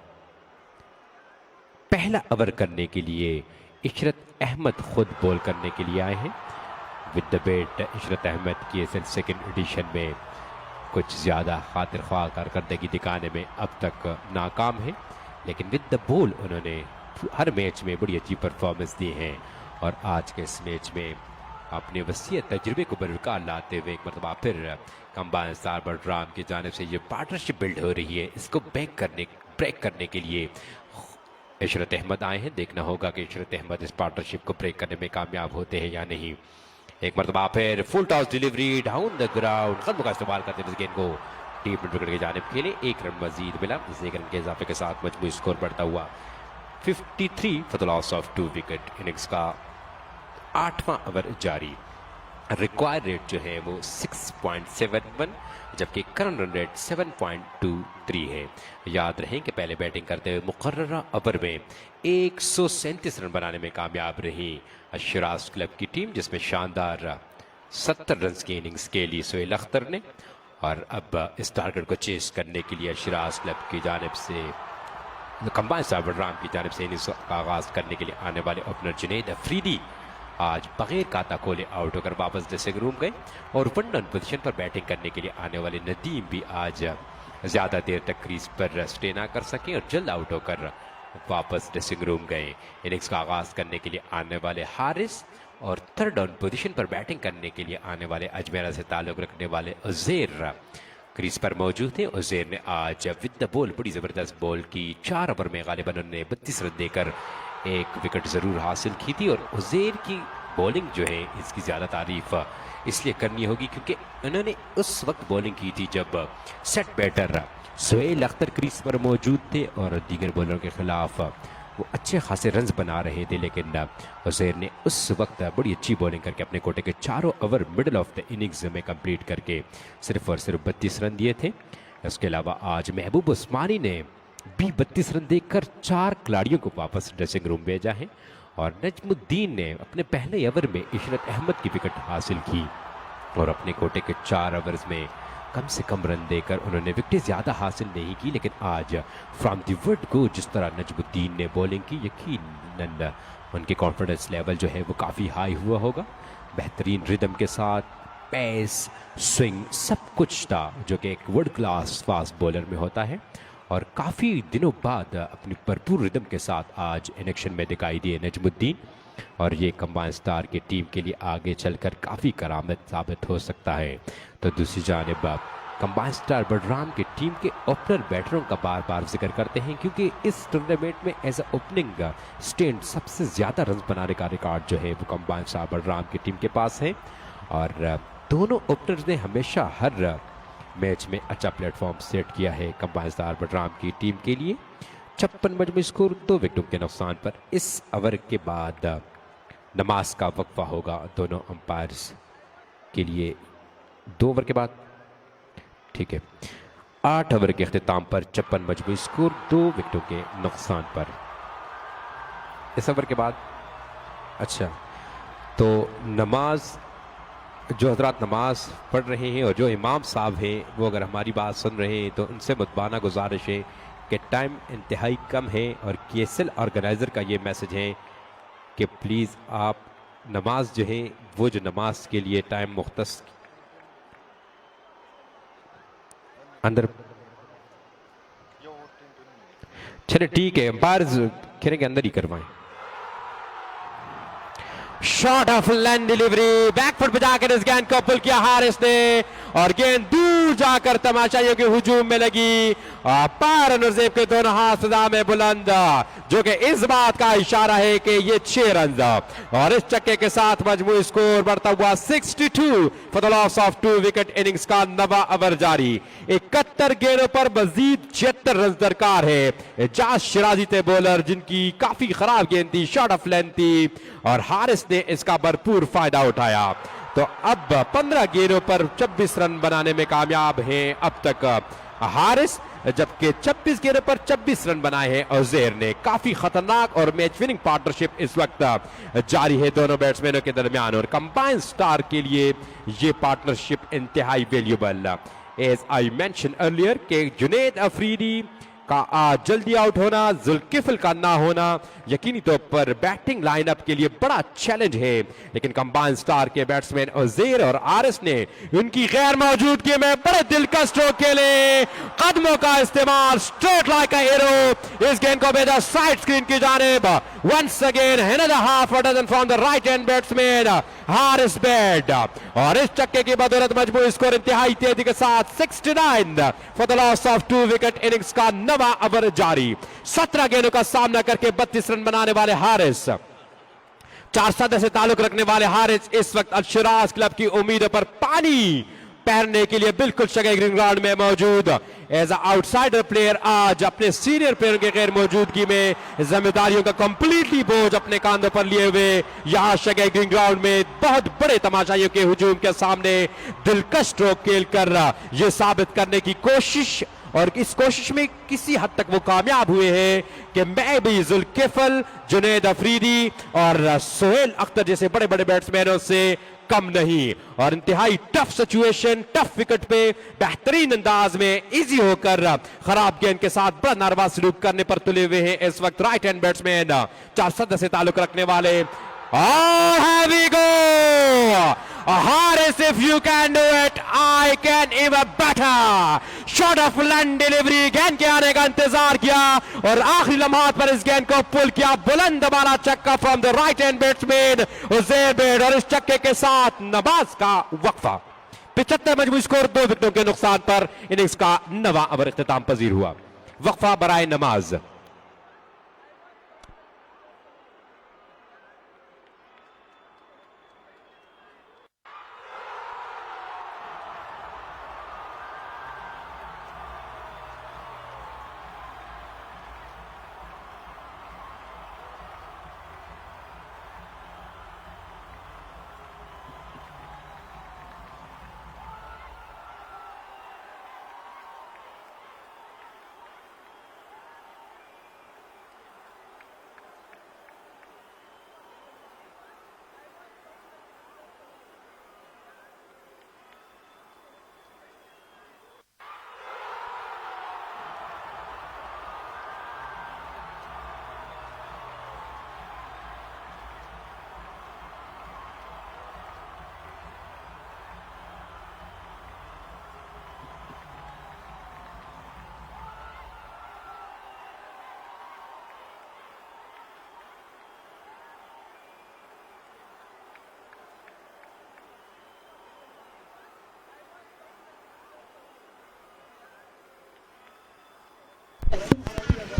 Speaker 5: पहला ओवर करने के लिए इशरत अहमद खुद बॉल करने के लिए आए हैं। With the bat Ishrat Ahmad की एसएल सेकेंड एडिशन में कुछ ज़्यादा खातिर ख्वाह कारकर्दगी दिखाने में अब तक नाकाम है, लेकिन विद द बॉल उन्होंने हर मैच में बड़ी अच्छी परफॉर्मेंस दी है और आज के इस मैच में अपने वसीय तजुर्बे को बरकरार लाते हुए एक मरतबा फिर कंबाइन स्टार बडराम की जानिब से ये पार्टनरशिप बिल्ड हो रही है, इसको ब्रेक करने के लिए इशरत अहमद आए हैं। देखना होगा कि इशरत अहमद इस पार्टनरशिप को ब्रेक करने में कामयाब होते हैं या नहीं। एक मरतबा फिर full toss delivery down the ground, कदम का इस्तेमाल करते हुए इस गेंद को डीप विकेट की जानिब के लिए 1 रन मजीद मिला। इस 1 रन के इजाफे के साथ मजमूई स्कोर बढ़ता हुआ 53 for the loss of 2 wicket. Innings का 8वां ओवर जारी। रिक्वायर्ड रेट जो है वो 6.71 जबकि करंट रन रेट 7.23 है। याद रहे कि पहले बैटिंग करते हुए मुकर्ररा ओवर में 137 रन बनाने में कामयाब रही अशराज क्लब की टीम, जिसमें शानदार 70 रन की इनिंग्स के लिए सोहेल अख्तर ने। और अब इस टारगेट को चेस करने के लिए अशराज क्लब की जानिब से कंबाइन स्टार बडराम की जानिब से इनिंग्स का आगाज करने के लिए आने वाले ओपनर जुनैद अफरीदी आज बगैर खाता खोले आउट होकर वापस ड्रेसिंग रूम गए और 1 डाउन पोजीशन पर बैटिंग करने के लिए आने वाले नदीम भी आज ज़्यादा देर तक क्रीज पर स्टे ना कर सके और जल्द आउट होकर वापस ड्रेसिंग रूम गए। इनिंग्स का आगाज करने के लिए आने वाले हारिस और 3rd डाउन पोजीशन पर बैटिंग करने के लिए आने वाले अजमेरा से ताल्लुक़ रखने वाले उज़ैर क्रीज पर मौजूद थे। उज़ैर ने आज विद द बॉल बड़ी ज़बरदस्त बॉल की। 4 ओवर में गालिबन उन्होंने 32 रन देकर 1 विकेट ज़रूर हासिल की थी और उज़ैर की बॉलिंग जो है इसकी ज़्यादा तारीफ इसलिए करनी होगी क्योंकि उन्होंने उस वक्त बॉलिंग की थी जब set batter Sohail Akhtar crease पर मौजूद थे और दीगर बॉलरों के खिलाफ वो अच्छे खासे रन्स बना रहे थे, लेकिन उज़ैर ने उस वक्त बड़ी अच्छी बॉलिंग करके अपने कोटे के 4 over middle of the innings में कंप्लीट करके सिर्फ और सिर्फ 32 रन दिए थे। इसके अलावा आज महबूब उस्मानी ने भी 32 रन देकर 4 खिलाड़ियों को वापस ड्रेसिंग रूम भेजा है और नजमुद्दीन ने अपने पहले ओवर में इशरत अहमद की विकेट हासिल की और अपने कोटे के 4 ओवर्स में कम से कम रन देकर उन्होंने विकेटें ज़्यादा हासिल नहीं की। लेकिन आज फ्रॉम द वर्ड को जिस तरह नजमुद्दीन ने बॉलिंग की, यकीनन उनके कॉन्फिडेंस लेवल जो है वो काफ़ी हाई हुआ होगा। बेहतरीन रिदम के साथ पेस, स्विंग सब कुछ था जो कि एक वर्ल्ड क्लास फास्ट बॉलर में होता है और काफ़ी दिनों बाद अपनी भरपूर रिदम के साथ आज एक्शन में दिखाई दिए नजमुद्दीन और ये कंबाइन स्टार की टीम के लिए आगे चलकर काफ़ी करामत साबित हो सकता है। तो दूसरी जानिब कंबाइन स्टार बडराम की टीम के ओपनर बैटरों का बार बार जिक्र करते हैं क्योंकि इस टूर्नामेंट में एज अ ओपनिंग स्टैंड सबसे ज़्यादा रन बनाने का रिकॉर्ड जो है वो कंबाइन स्टार बडराम की टीम के पास है और दोनों ओपनर्स ने हमेशा हर मैच में अच्छा प्लेटफॉर्म सेट किया है कंबाइन स्टार बडराम की टीम के लिए। 56 मजमूई स्कोर 2 विकेटों के नुकसान पर इस ओवर के बाद नमाज का वक्फा होगा दोनों अंपायर्स के लिए 2 ओवर के बाद। ठीक है, 8 ओवर के अख्तिताम पर 56 मजमूई स्कोर 2 विकेटों के नुकसान पर इस ओवर के बाद। अच्छा, तो नमाज जो हजरात नमाज पढ़ रहे हैं और जो इमाम साहब हैं वो अगर हमारी बात सुन रहे हैं तो उनसे मुतबाना गुजारिश है कि टाइम इंतहाई कम है और केएसएल ऑर्गेनाइज़र का ये मैसेज है कि प्लीज़ आप नमाज जो है वो जो नमाज के लिए टाइम मुख्तस अंदर चले ठीक है, अंपायर खेलने के अंदर ही करवाएं। Short of length delivery, back foot पे जाकर इस गेंद को पुल किया हारिस ने और गेंद दूर दूर जाकर तमाशाइयों के हुजूम में लगी। पार नजीब के दोनों हाथ सदा में बुलंद, जो कि इस बात का इशारा है कि ये 6 रन, और इस चक्के के साथ मजमूई स्कोर बढ़ता हुआ 62 for the loss of 2 wicket innings का 9वां ओवर जारी। 71 गेंदों पर मजीद 76 रन दरकार है। एजाज शिराजी थे बॉलर, जिनकी काफी खराब गेंद थी, शॉर्ट ऑफ लेंथ थी, और हारिस ने इसका भरपूर फायदा उठाया। तो अब 15 गेंदों पर 26 रन बनाने में कामयाब हैं अब तक हारिस, जबकि 26 गेंदों पर 26 रन बनाए हैं उजैर ने। काफी खतरनाक और मैच विनिंग पार्टनरशिप इस वक्त जारी है दोनों बैट्समैनों के दरमियान, और कंबाइंड स्टार के लिए ये पार्टनरशिप इंतहाई valuable. As I mention earlier के जुनैद अफरीदी का आज जल्दी आउट होना, जुल्किफल का ना होना यकीनी तौर पर बैटिंग लाइनअप के लिए बड़ा चैलेंज है, लेकिन कंबाइंड स्टार के बैट्समैन उजैर और आरिस ने उनकी गैर मौजूदगी में बड़े दिलकश स्ट्रोक खेले। कदमों का इस्तेमाल, स्ट्रेट लाइक अ हीरो, इस गेंद को भेजा साइड स्क्रीन की जानिब। Once again another half a dozen from the right hand batsman Haris बैड, और इस चक्के की बदौलत मजबूरी स्कोर इंतहाई तेजी के साथ 69 for the loss of 2 wicket innings का 9वां ओवर जारी। 17 गेंदों का सामना करके 32 रन बनाने वाले हारिस, 4 सदस्य से ताल्लुक रखने वाले हारिस इस वक्त अल-शिराज क्लब की उम्मीदों पर पानी पहनने के लिए बिल्कुल शगै ग्रीन ग्राउंड में मौजूद। एज अ आउटसाइडर प्लेयर आज अपने सीनियर प्लेयर के गैर मौजूदगी में जिम्मेदारियों का कंप्लीटली बोझ अपने कांधों पर लिए हुए यहां शगै ग्रीन ग्राउंड में बहुत बड़े तमाशाइयों के हुजूम के सामने दिलकश स्ट्रोक खेलकर यह साबित करने की कोशिश, और इस कोशिश में किसी हद तक वो कामयाब हुए हैं कि मैं भी जुल्किफल, जुनैद अफरीदी और सोहेल अख्तर जैसे बड़े बड़े बैट्समैनों से कम नहीं। और इंतहाई टफ सिचुएशन, टफ विकेट पे बेहतरीन अंदाज में इजी होकर खराब गेंद के साथ बड़ा नारवा सलूक करने पर तुले हुए हैं इस वक्त राइट हैंड बैट्समैन 4 सदस्य से ताल्लुक रखने वाले। Oh, here we go! Haris, if you can do it, I can even better. Shot of land delivery, गेंद के आने का इंतजार किया और आखिरी लम्हात पर इस गेंद को पुल किया। बुलंद वाला चक्का from the right hand batsman Uzair bed, और इस चक्के के साथ नमाज का वक्फा। 75 मजबूरी स्कोर 2 विकेटों के नुकसान पर इनिंग्स का 9वां ओवर इख्तिताम पजीर हुआ। वक्फा बराए नमाज।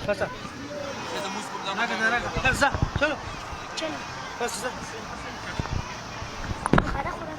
Speaker 1: Pasa. Pasa. Chalo.
Speaker 6: चलो
Speaker 1: Pasa.
Speaker 6: खाना खुदा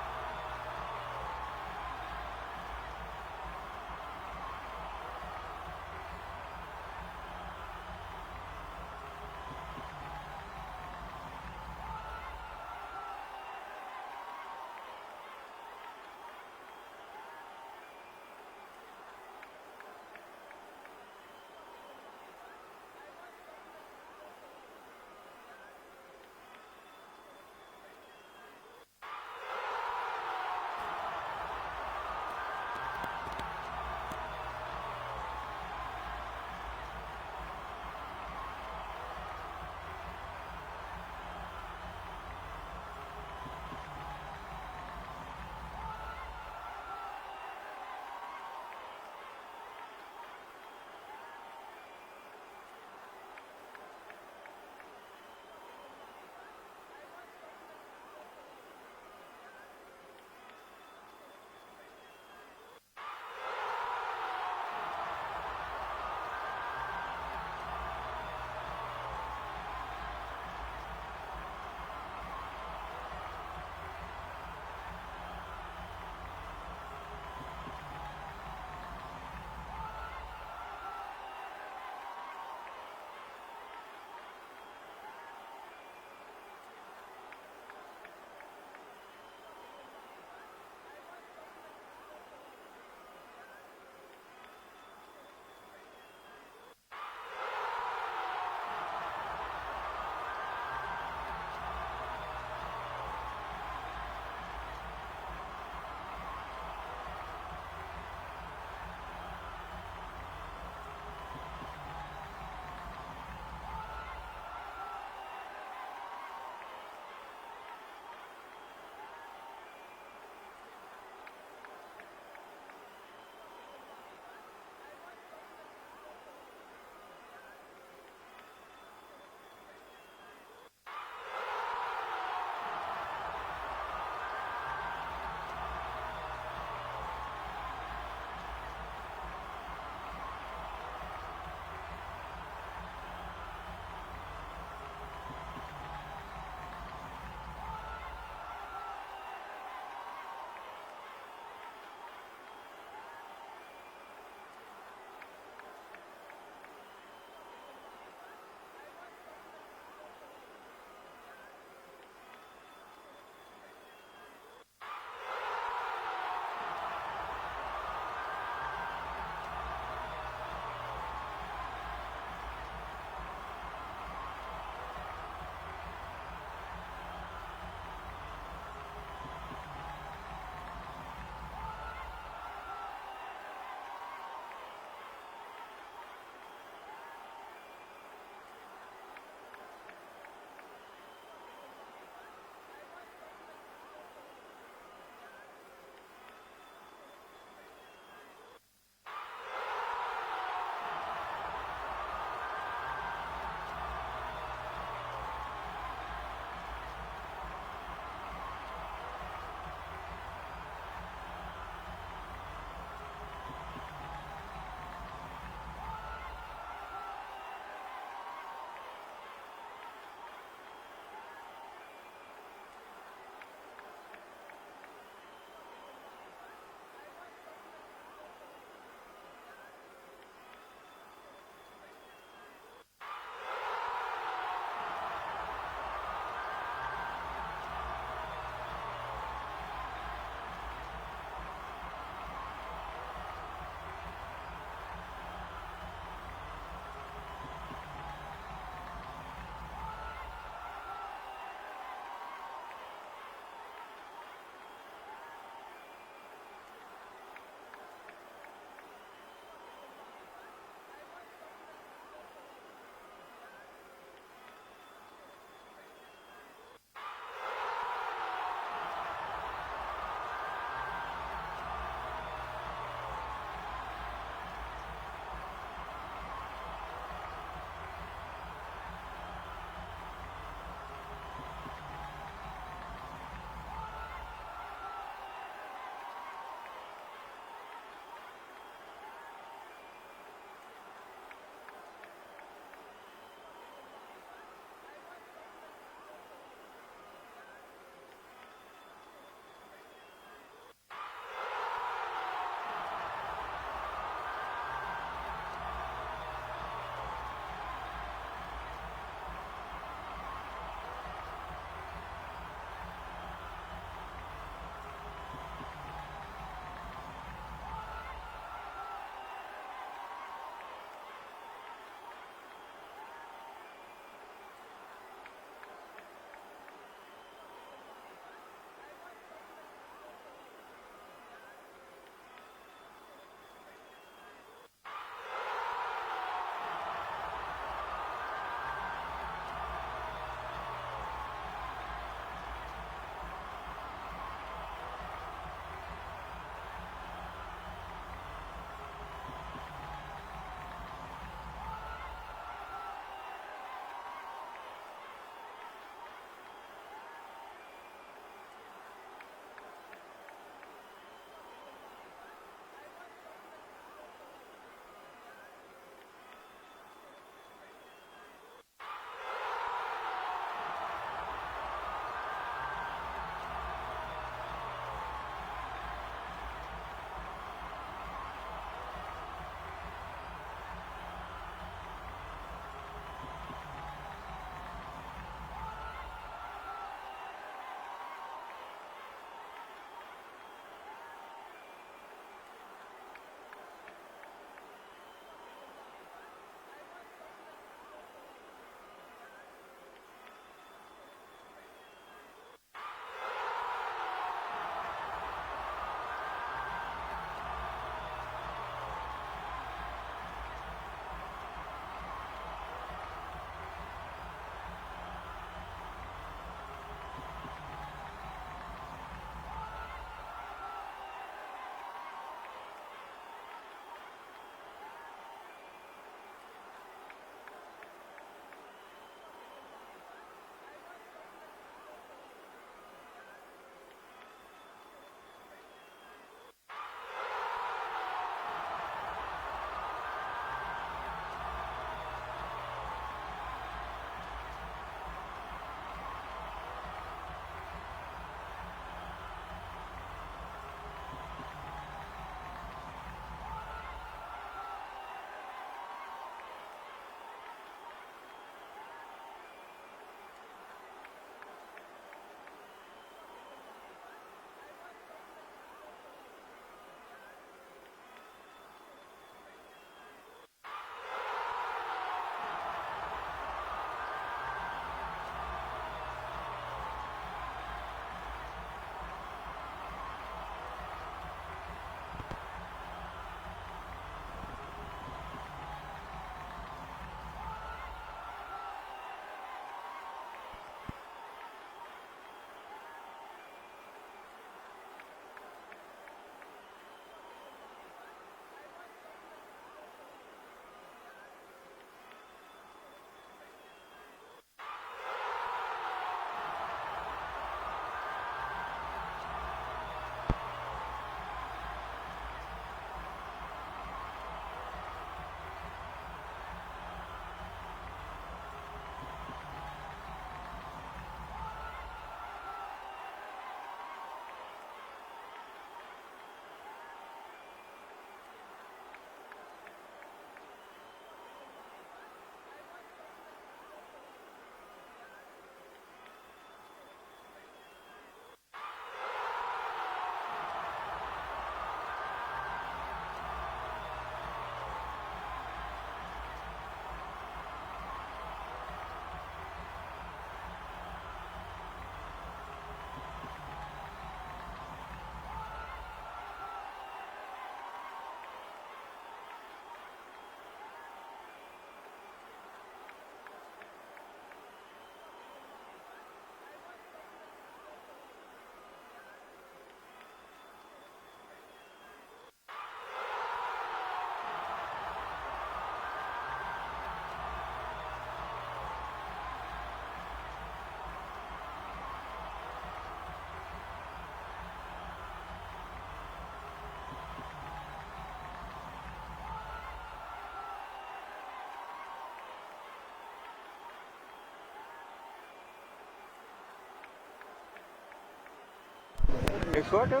Speaker 3: एक शॉट है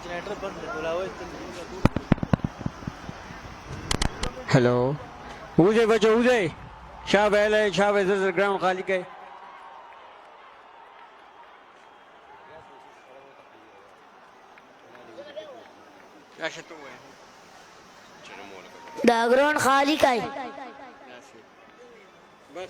Speaker 1: जनरेटर बंद बोला हुआ
Speaker 6: हेलो उदय बचो उदय शाह बैल है शाह वैसे ग्राउंड खाली का है
Speaker 7: बैकग्राउंड खाली का है
Speaker 6: बस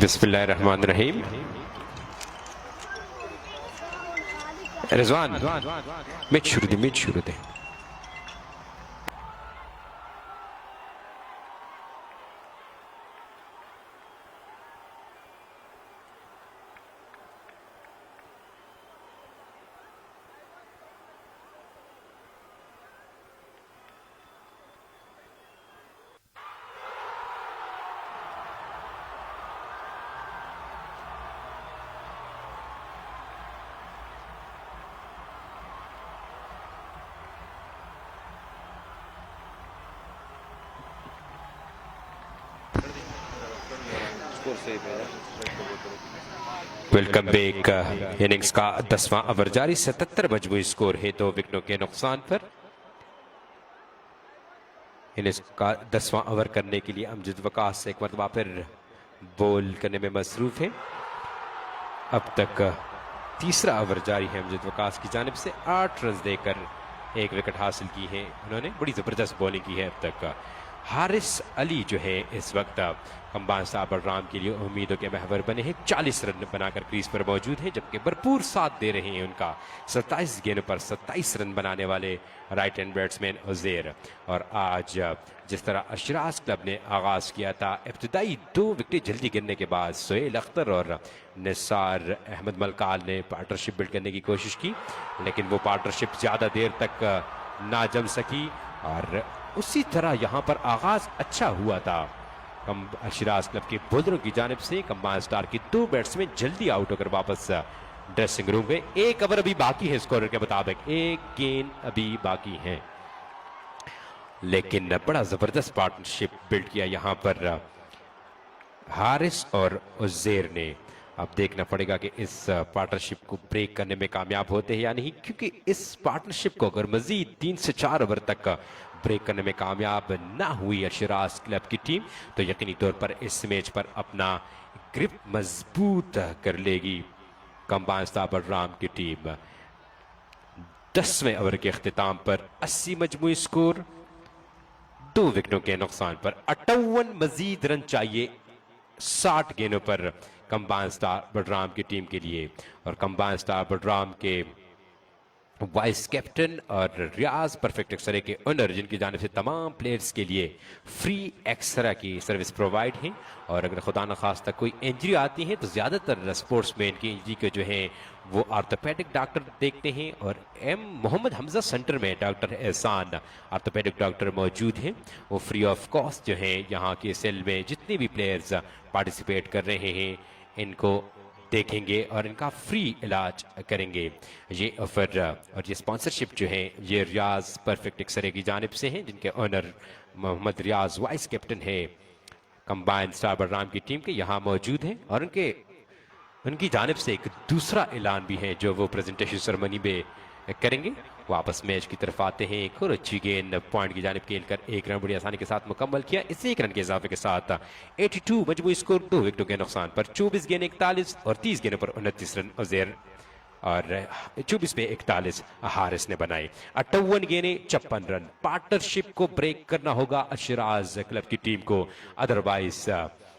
Speaker 5: बिस्मिल्लाहिर्रहमानिर्रहीम। रिजवान मैच शुरू दे वेलकम बैक। इनिंग्स का 10वां ओवर जारी, 77 मजमूई स्कोर है 2 विकेटों के नुकसान पर। इनिंग्स का 10वां ओवर करने के लिए अमजद वकास एक मरतबा फिर बॉल करने में मसरूफ है। अब तक तीसरा ओवर जारी है अमजद वकास की जानिब से। 8 रन देकर 1 विकेट हासिल की है उन्होंने। बड़ी ज़बरदस्त बॉलिंग की है अब तक। हारिस अली जो है इस वक्त कंबाइन स्टार बलराम के लिए उम्मीदों के महवर बने हैं। 40 रन बनाकर क्रीज पर मौजूद हैं, जबकि भरपूर साथ दे रहे हैं उनका 27 गेंदों पर 27 रन बनाने वाले राइट हैंड बैट्समैन उज़ैर। और आज जिस तरह अशराज क्लब ने आगाज़ किया था, इब्तिदाई 2 विकेट जल्दी गिरने के बाद सोहेल अख्तर और निसार अहमद मलकाल ने पार्टनरशिप बिल्ड करने की कोशिश की, लेकिन वो पार्टनरशिप ज़्यादा देर तक ना जम सकी। और उसी तरह यहाँ पर आगाज अच्छा हुआ था अशराज क्लब के बॉलरों की जानिब से। कंबाइन स्टार की 2 बैट्समैन जल्दी आउट होकर वापस ड्रेसिंग रूम गए। 1 ओवर अभी बाकी है स्कोर के मुताबिक, 1 गेंद अभी बाकी है, लेकिन बड़ा जबरदस्त पार्टनरशिप बिल्ड किया यहाँ पर हारिस और उज़ैर ने। अब देखना पड़ेगा कि इस पार्टनरशिप को ब्रेक करने में कामयाब होते हैं या नहीं, क्योंकि इस पार्टनरशिप को अगर मजीद 3 से 4 ओवर तक ब्रेक करने में कामयाब ना हुई अशराज क्लब की टीम, तो यकीनी तौर पर इस मैच पर अपना ग्रिप मजबूत कर लेगी कंबाइन स्टार बलराम की टीम। 10वें ओवर के अख्तिताम पर 80 मजमूई स्कोर, 2 विकेटों के नुकसान पर 58 मजीद रन चाहिए 60 गेंदों पर कंबाइन स्टार बलराम की टीम के लिए। और कंबाइन स्टार बलराम के वाइस कैप्टन और रियाज परफेक्ट एक्सरे के ओनर, जिनकी जानिब से तमाम प्लेयर्स के लिए फ्री एक्सरा की सर्विस प्रोवाइड है। और अगर खुदा न खास्ता कोई इंजरी आती है तो ज़्यादातर स्पोर्ट्समैन की इंजरी के जो हैं वो आर्थोपेडिक डॉक्टर देखते हैं। और मोहम्मद हमजा सेंटर में डॉक्टर एहसान आर्थोपेडिक डॉक्टर मौजूद हैं। वो फ्री ऑफ कॉस्ट जो है यहाँ के सेल में जितने भी प्लेयर्स पार्टिसिपेट कर रहे हैं इनको देखेंगे और इनका फ्री इलाज करेंगे। ये ऑफर और ये स्पॉन्सरशिप जो है ये रियाज परफेक्ट एक्सरे की जानिब से हैं, जिनके ओनर मोहम्मद रियाज वाइस कैप्टन है कंबाइन स्टार बलराम की टीम के, यहाँ मौजूद हैं। और उनकी जानिब से एक दूसरा ऐलान भी है जो वो प्रेजेंटेशन सेरेमनी में करेंगे। वापस मैच की तरफ आते हैं। एक और अच्छी गेंद पॉइंट की जानिब खेलकर 1 रन बड़ी आसानी के साथ मुकम्मल किया। इस 1 रन के इजाफे के साथ 82 मजमूई स्कोर, 2 विकेटों के नुकसान पर 24 गेंद 41 और 30 गेंदों पर 29 रन उज़ैर और 24 पे 41 हारिस ने बनाए। 58 गेंदें 56 रन। पार्टनरशिप को ब्रेक करना होगा अशराज क्लब की टीम को, अदरवाइज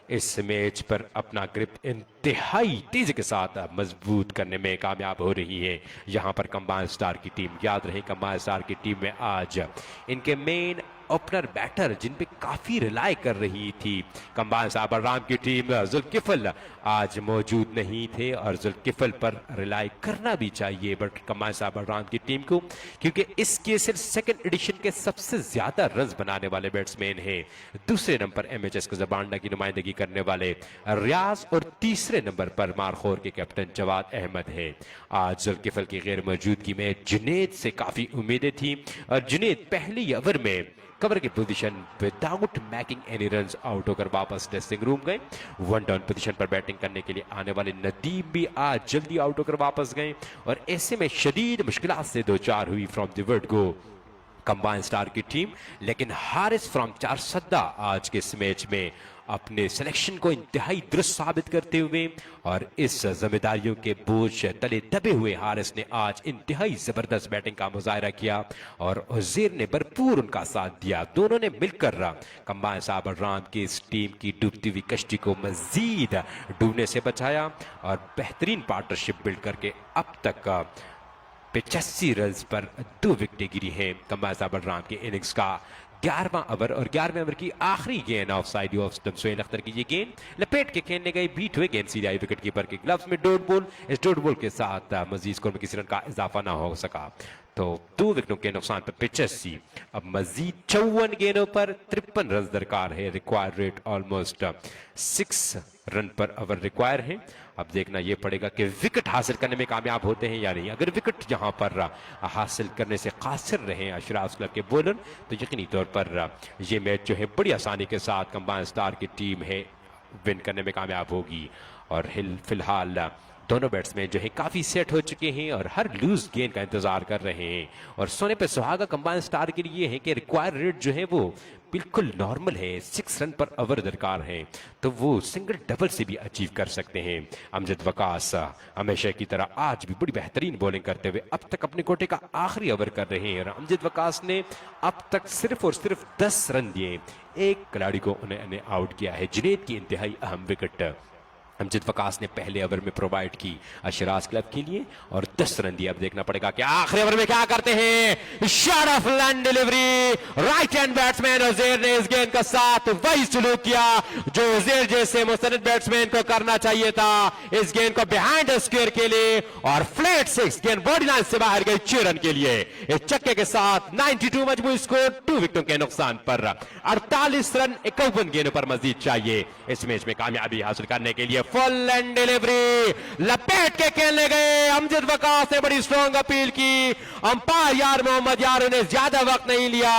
Speaker 5: इस मैच पर अपना ग्रिप इंतहाई तेजी के साथ मजबूत करने में कामयाब हो रही है यहां पर कंबाइन स्टार की टीम। याद रहे कंबाइन स्टार की टीम में आज इनके मेन ओपनर बैटर जिन पे काफी रिलाई कर रही थी कंबाइन साबर राम की टीम, जुल्किफल आज मौजूद नहीं थे और जुल्किफल पर रिलाई करना भी चाहिए बट कंबाइन साबर राम की टीम को, क्योंकि इस केसर सेकंड एडिशन के सबसे ज्यादा रन बनाने वाले बैट्समैन हैं। दूसरे नंबर एमएचएस को जबांडा की नुमाइंदगी करने वाले रियाज और तीसरे नंबर पर मारखोर के कैप्टन जवाद अहमद है। आज जुल्किफल की गैर मौजूदगी में जुनेद से काफी उम्मीदें थी और जुनेद पहले ओवर में कवर की position without making any runs out होकर वापस ड्रेसिंग रूम गए। वन डाउन पोजीशन पर बैटिंग करने के लिए आने वाले नदीम भी आज जल्दी आउट होकर वापस गए और ऐसे में शदीद मुश्किलात से 2-4 हुई from the word go combine star की टीम। लेकिन हारिस फ्रॉम चारसद्दा आज के इस मैच में अपने सिलेक्शन को इंतहाई दुरुस्त साबित करते हुए और इस जिम्मेदारियों के बोझ तले दबे हुए हारिस ने आज इंतहाई जबरदस्त बैटिंग का मुजाहरा किया और उज़ैर ने भरपूर उनका साथ दिया। दोनों ने मिलकर कंबाइन साबर राम की इस टीम की डूबती हुई कश्ती को मजीद डूबने से बचाया और बेहतरीन पार्टनरशिप बिल्ड करके अब तक 85 रन पर 2 विकेटें गिरी हैं। कंबाइन साबर राम की इनिंग्स का 11वां ओवर और 11वें ओवर की आखिरी गेंद off side off Suhail Akhtar की ये गेंद लपेट के खेलने गई, बीट हुए गेंद सीधे आई विकेट कीपर के ग्लव्स में डॉट बॉल। इस डॉट बॉल के साथ मजीद स्कोर में किसी रन का इजाफा ना हो सका तो 2 विकेटों के नुकसान पर 85। अब मजीद 54 गेंदों पर 53 रन दरकार है। रिक्वायर्ड रेट ऑलमोस्ट 6 रन पर ओवर रिक्वायर है। अब देखना यह पड़ेगा कि विकेट हासिल करने में कामयाब होते हैं या नहीं। अगर विकेट यहां पर हासिल करने से कासिर रहे अशराज क्लब के बॉलर तो यकीनी तौर पर यह मैच जो है बड़ी आसानी के साथ कंबाइन स्टार की टीम है विन करने में कामयाब होगी। और फिलहाल दोनों बैट्समैन जो है काफी सेट हो चुके हैं और हर लूज गेंद का इंतजार कर रहे हैं और सोने पे सुहागा कंबाइन स्टार के लिए है कि रिक्वायर्ड रेट जो है वो बिल्कुल नॉर्मल है। 6 रन पर ओवर दरकार है तो वो सिंगल डबल से भी अचीव कर सकते हैं। अमजद वकास हमेशा की तरह आज भी बड़ी बेहतरीन बॉलिंग करते हुए अब तक अपने कोटे का आखिरी ओवर कर रहे हैं और अमजद वकास ने अब तक सिर्फ और सिर्फ 10 रन दिए। एक खिलाड़ी को उन्होंने आउट किया है। जुनैद की इंतहाई अहम विकेट अमजद वकास ने पहले ओवर में प्रोवाइड की अशराज क्लब के लिए और 10 रन दिए। अब देखना पड़ेगा कि आखिरी ओवर में क्या करते हैं। Shot of length delivery, right hand batsman Uzair ने इस गेंद का साथ वही सलूक किया जो उज़ैर जैसे मुस्तनद बैट्समैन को करना चाहिए था। इस गेंद को बिहाइंड स्क्वायर के लिए और फ्लैट 6 गेंद बॉडी लाइन से बाहर गई 6 रन के लिए। इस चक्के के साथ 92 मजमूई स्कोर 2 विकेटों के नुकसान पर 48 रन 51 गेंदों पर मजीद चाहिए इस मैच में कामयाबी हासिल करने के लिए। फुल एंड डिलीवरी लपेट के खेलने गए अमजद वकास ने बड़ी स्ट्रॉन्ग अपील की। अंपायर यार मोहम्मद यार ने ज्यादा वक्त नहीं लिया,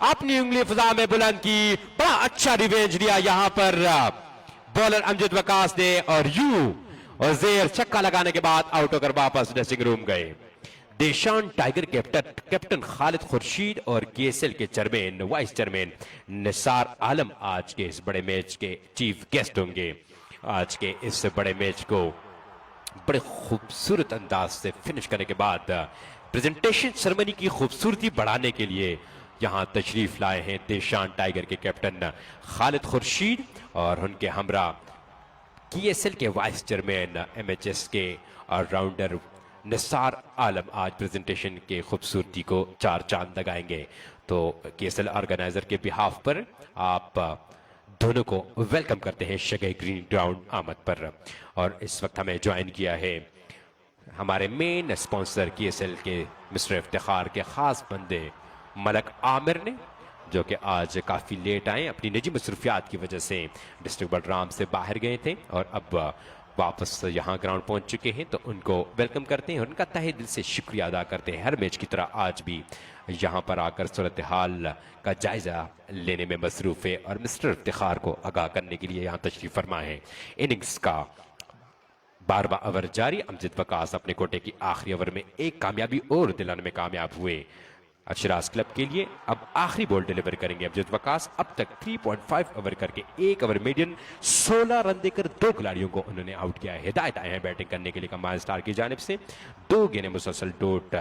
Speaker 5: अपनी उंगली फिजा में बुलंद की, बड़ा अच्छा रिवेंज लिया यहां पर बॉलर अमजद वकास ने और उज़ैर छक्का लगाने के बाद आउट होकर वापस ड्रेसिंग रूम गए। देशान टाइगर कैप्टन खालिद खुर्शीद और केएसएल के चेयरमैन वाइस चेयरमैन निसार आलम आज के इस बड़े मैच के चीफ गेस्ट होंगे। आज के इस बड़े मैच को बड़े खूबसूरत अंदाज से फिनिश करने के बाद प्रेजेंटेशन सेरेमनी की खूबसूरती बढ़ाने के लिए यहां तशरीफ लाए हैं देशान टाइगर के कैप्टन खालिद खुर्शीद और उनके हमरा केएसएल के वाइस चेयरमैन एमएचएस के ऑलराउंडर निसार आलम। आज प्रेजेंटेशन के खूबसूरती को 4 चांद लगाएंगे। तो केएसएल ऑर्गेनाइजर के बिहाफ पर आप दोनों को वेलकम करते हैं शगई ग्रीन ग्राउंड आमद पर। और इस वक्त हमें ज्वाइन किया है हमारे मेन स्पॉन्सर केएसएल के मिस्टर इफ्तिखार के खास बंदे मलक आमिर ने, जो कि आज काफ़ी लेट आए, अपनी निजी मसरूफियात की वजह से डिस्ट्रिक्ट बलराम से बाहर गए थे और अब वापस यहाँ ग्राउंड पहुँच चुके हैं। तो उनको वेलकम करते हैं और उनका तहे दिल से शुक्रिया अदा करते हैं। हर मैच की तरह आज भी यहाँ पर आकर सूरत हाल का जायजा लेने में मसरूफ है और मिस्टर इफ्तिखार को आगाह करने के लिए यहाँ तशरीफ फरमा है। इनिंग्स का 12वां ओवर जारी। अमजद वकास अपने कोटे की आखिरी ओवर में एक कामयाबी और दिलाने में कामयाब हुए। अशराज क्लब के लिए अब आखिरी बॉल डिलीवर करेंगे अमजद वकास। अब तक 3.5 ओवर करके 1 ओवर मीडियन 16 रन देकर 2 खिलाड़ियों को उन्होंने आउट किया है। हिदायत आए हैं बैटिंग करने के लिए कमाल स्टार की जानिब से। 2 गेंदें मुसलसल डॉट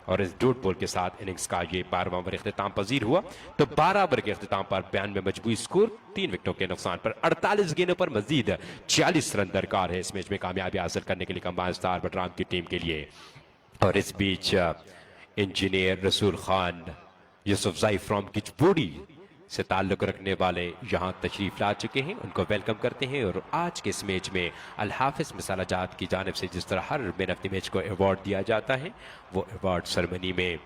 Speaker 5: और इस डॉट बॉल के साथ इनिंग्स का ये 12वां ओवर इख्तिताम पजीर हुआ। तो 12 ओवर के इख्तिताम पर 92 मजबूरी स्कोर, 3 विकेटों के नुकसान पर 48 गेंदों पर मजीद 40 रन दरकार है इस मैच में कामयाबी हासिल करने के लिए कमाल स्टार बटराम की टीम के लिए। और इस बीच इंजीनियर रसूल खान यूसुफजई फ्रॉम किचबूड़ी से ताल्लुक रखने वाले यहाँ तशरीफ ला चुके हैं, उनको वेलकम करते हैं। और आज के इस मैच में अल हाफिज मिसालाजात की जानिब से जिस तरह her man of the match को अवार्ड दिया जाता है, वो अवार्ड सेरेमनी में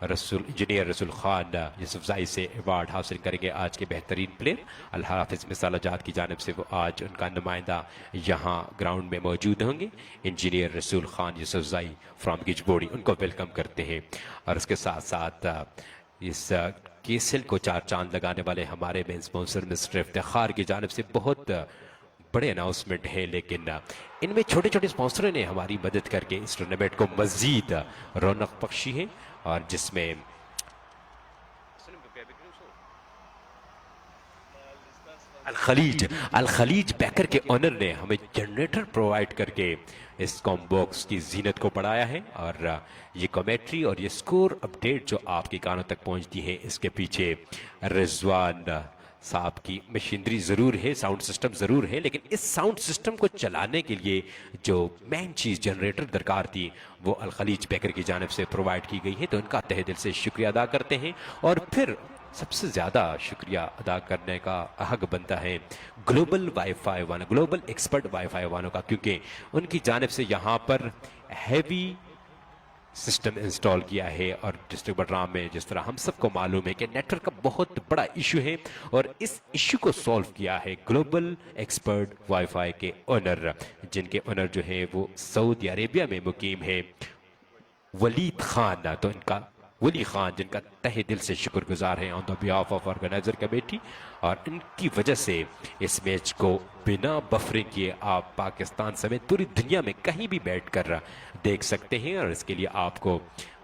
Speaker 5: इंजीनियर रसूल खान यूसुफजई से अवार्ड हासिल करेंगे आज के बेहतरीन प्लेयर। अल हाफिज मिसालाजात की जानिब से वो आज उनका नुमाइंदा यहाँ ग्राउंड में मौजूद होंगे। इंजीनियर रसूल खान यूसुफजई फ्रॉम किचबूड़ी, उनको वेलकम करते हैं। और उसके साथ साथ इस केसेल को 4 चांद लगाने वाले हमारे मेन स्पॉन्सर मिस्टर इफ्तिखार की जानिब से बहुत बड़े अनाउंसमेंट है, लेकिन इनमें छोटे छोटे स्पॉन्सरों ने हमारी मदद करके इस टूर्नामेंट को मजीद रौनक बख्शी है। और जिसमें अल खलीज बैकर के ओनर ने हमें जनरेटर प्रोवाइड करके इस कॉम्बॉक्स की जीनत को बढ़ाया है। और ये कमेंट्री और ये स्कोर अपडेट जो आपके कानों तक पहुंचती है, इसके पीछे रिजवान साहब की मशीनरी ज़रूर है, साउंड सिस्टम ज़रूर है, लेकिन इस साउंड सिस्टम को चलाने के लिए जो मेन चीज़ जनरेटर दरकार थी वो अल खलीज बैकर की जानिब से प्रोवाइड की गई है। तो उनका तहे दिल से शुक्रिया अदा करते हैं। और फिर सबसे ज़्यादा शुक्रिया अदा करने का हक बनता है ग्लोबल वाईफाई वालों, ग्लोबल एक्सपर्ट वाईफाई वालों का, क्योंकि उनकी जानिब से यहाँ पर हैवी सिस्टम इंस्टॉल किया है। और डिस्ट्रिक्ट बडराम में जिस तरह हम सबको मालूम है कि नेटवर्क का बहुत बड़ा इशू है, और इस इशू को सॉल्व किया है ग्लोबल एक्सपर्ट वाईफाई के ओनर, जिनके ओनर जो है वो सऊदी अरेबिया में मुकीम है, वलीद खान। तो इनका वली खान, जिनका तहे दिल से शुक्रगुजार है on the behalf of organiser committee. और इनकी वजह से इस मैच को बिना बफरिंग किए आप पाकिस्तान समेत पूरी दुनिया में कहीं भी बैठकर देख सकते हैं। और इसके लिए आपको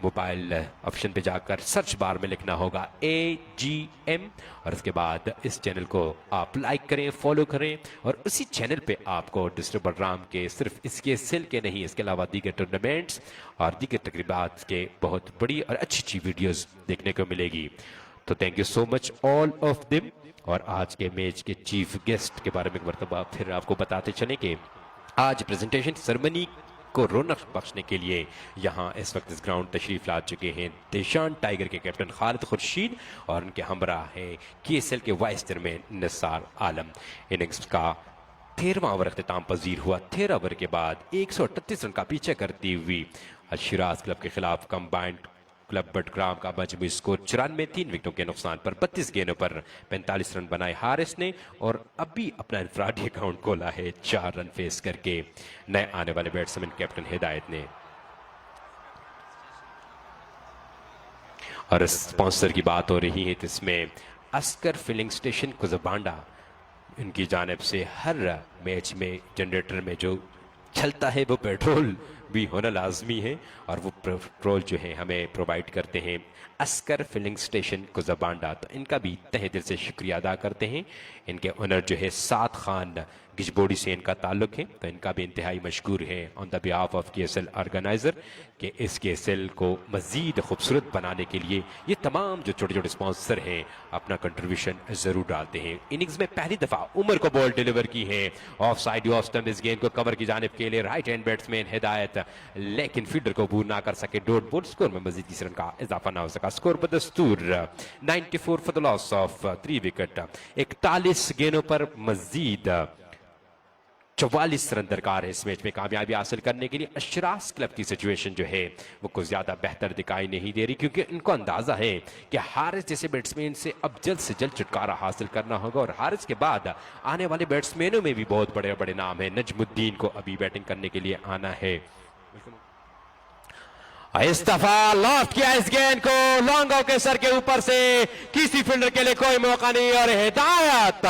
Speaker 5: मोबाइल ऑप्शन पे जाकर सर्च बार में लिखना होगा AGM, और इसके बाद इस चैनल को आप लाइक करें, फॉलो करें। और उसी चैनल पे आपको डिस्ट्रिक्ट बडराम के सिर्फ इसके सेल के नहीं, इसके अलावा दीगर टूर्नामेंट्स और दीगर तकरीबात के बहुत बड़ी और अच्छी अच्छी वीडियोस देखने को मिलेगी। तो thank you so much all of them. और आज के मैच के चीफ गेस्ट के बारे में एक मरतबा फिर आपको बताते चले कि आज प्रेजेंटेशन सेरेमनी को रौनक बख्शने के लिए यहाँ इस वक्त इस ग्राउंड तशरीफ ला चुके हैं देशान टाइगर के कैप्टन खालिद खुर्शीद, और उनके हमरा हैं KSL के वाइस चेयरमैन निसार आलम। इनिंग्स का 13वां ओवर अख्तिताम पजीर हुआ। 13 ओवर के बाद 138 रन का पीछे करती हुई अशराज क्लब के खिलाफ कंबाइंड क्लब बडग्राम का मजमूई स्कोर 94, 3 विकेटों के नुकसान पर 32 गेंदों पर 45 रन बनाए हारिस ने। और अभी अपना इंफरादी अकाउंट खोला है 4 रन फेस करके नए आने वाले बैट्समैन कैप्टन हिदायत ने। और स्पॉन्सर की बात हो रही है तो इसमें अस्कर फिलिंग स्टेशन कुजबांडा, इनकी जानिब से हर मैच में जनरेटर में जो चलता है वो पेट्रोल भी होना लाजमी है, और वो पेट्रोल जो है हमें प्रोवाइड करते हैं अस्कर फिलिंग स्टेशन कुजबांडा। तो इनका भी तहे दिल से शुक्रिया अदा करते हैं। इनके ओनर जो है साद खान गिजबोड़ी से इनका ताल्लुक है, तो इनका भी इंतहाई मशकूर है on the behalf of KSL organiser कि इस KSL को मज़ीद खूबसूरत बनाने के लिए ये तमाम जो छोटे छोटे स्पॉन्सर हैं अपना कंट्रीब्यूशन ज़रूर डालते हैं। इनिंग्स में पहली दफ़ा उमर को बॉल डिलीवर की है ऑफ साइड ऑफ स्टंप, इस गेंद को कवर की जानिब के लिए राइट हैंड बैट्समैन हिदायत, लेकिन फील्डर को अबूर ना कर सके। डॉट बॉल, स्कोर में मजीद 30 रन का इजाफा ना हो सका। स्कोर बदस्तूर 94 for the loss of 3 wicket. 41 गेंदों पर मजीद 44 रन दरकार है इस मैच में कामयाबी हासिल करने के लिए। अशराज क्लब की सिचुएशन जो है वो कुछ ज्यादा बेहतर दिखाई नहीं दे रही, क्योंकि इनको अंदाजा है कि हारिस जैसे बैट्समैन से अब जल्द से जल्द छुटकारा हासिल करना होगा। और हारिस के बाद आने वाले बैट्समैनों में भी बहुत बड़े बड़े नाम है। नजमुद्दीन को अभी बैटिंग करने के लिए आना है। इस दफा लॉस्ट किया इस गेंद को लॉन्गो के सर के ऊपर से, किसी फील्डर के लिए कोई मौका नहीं और हिदायत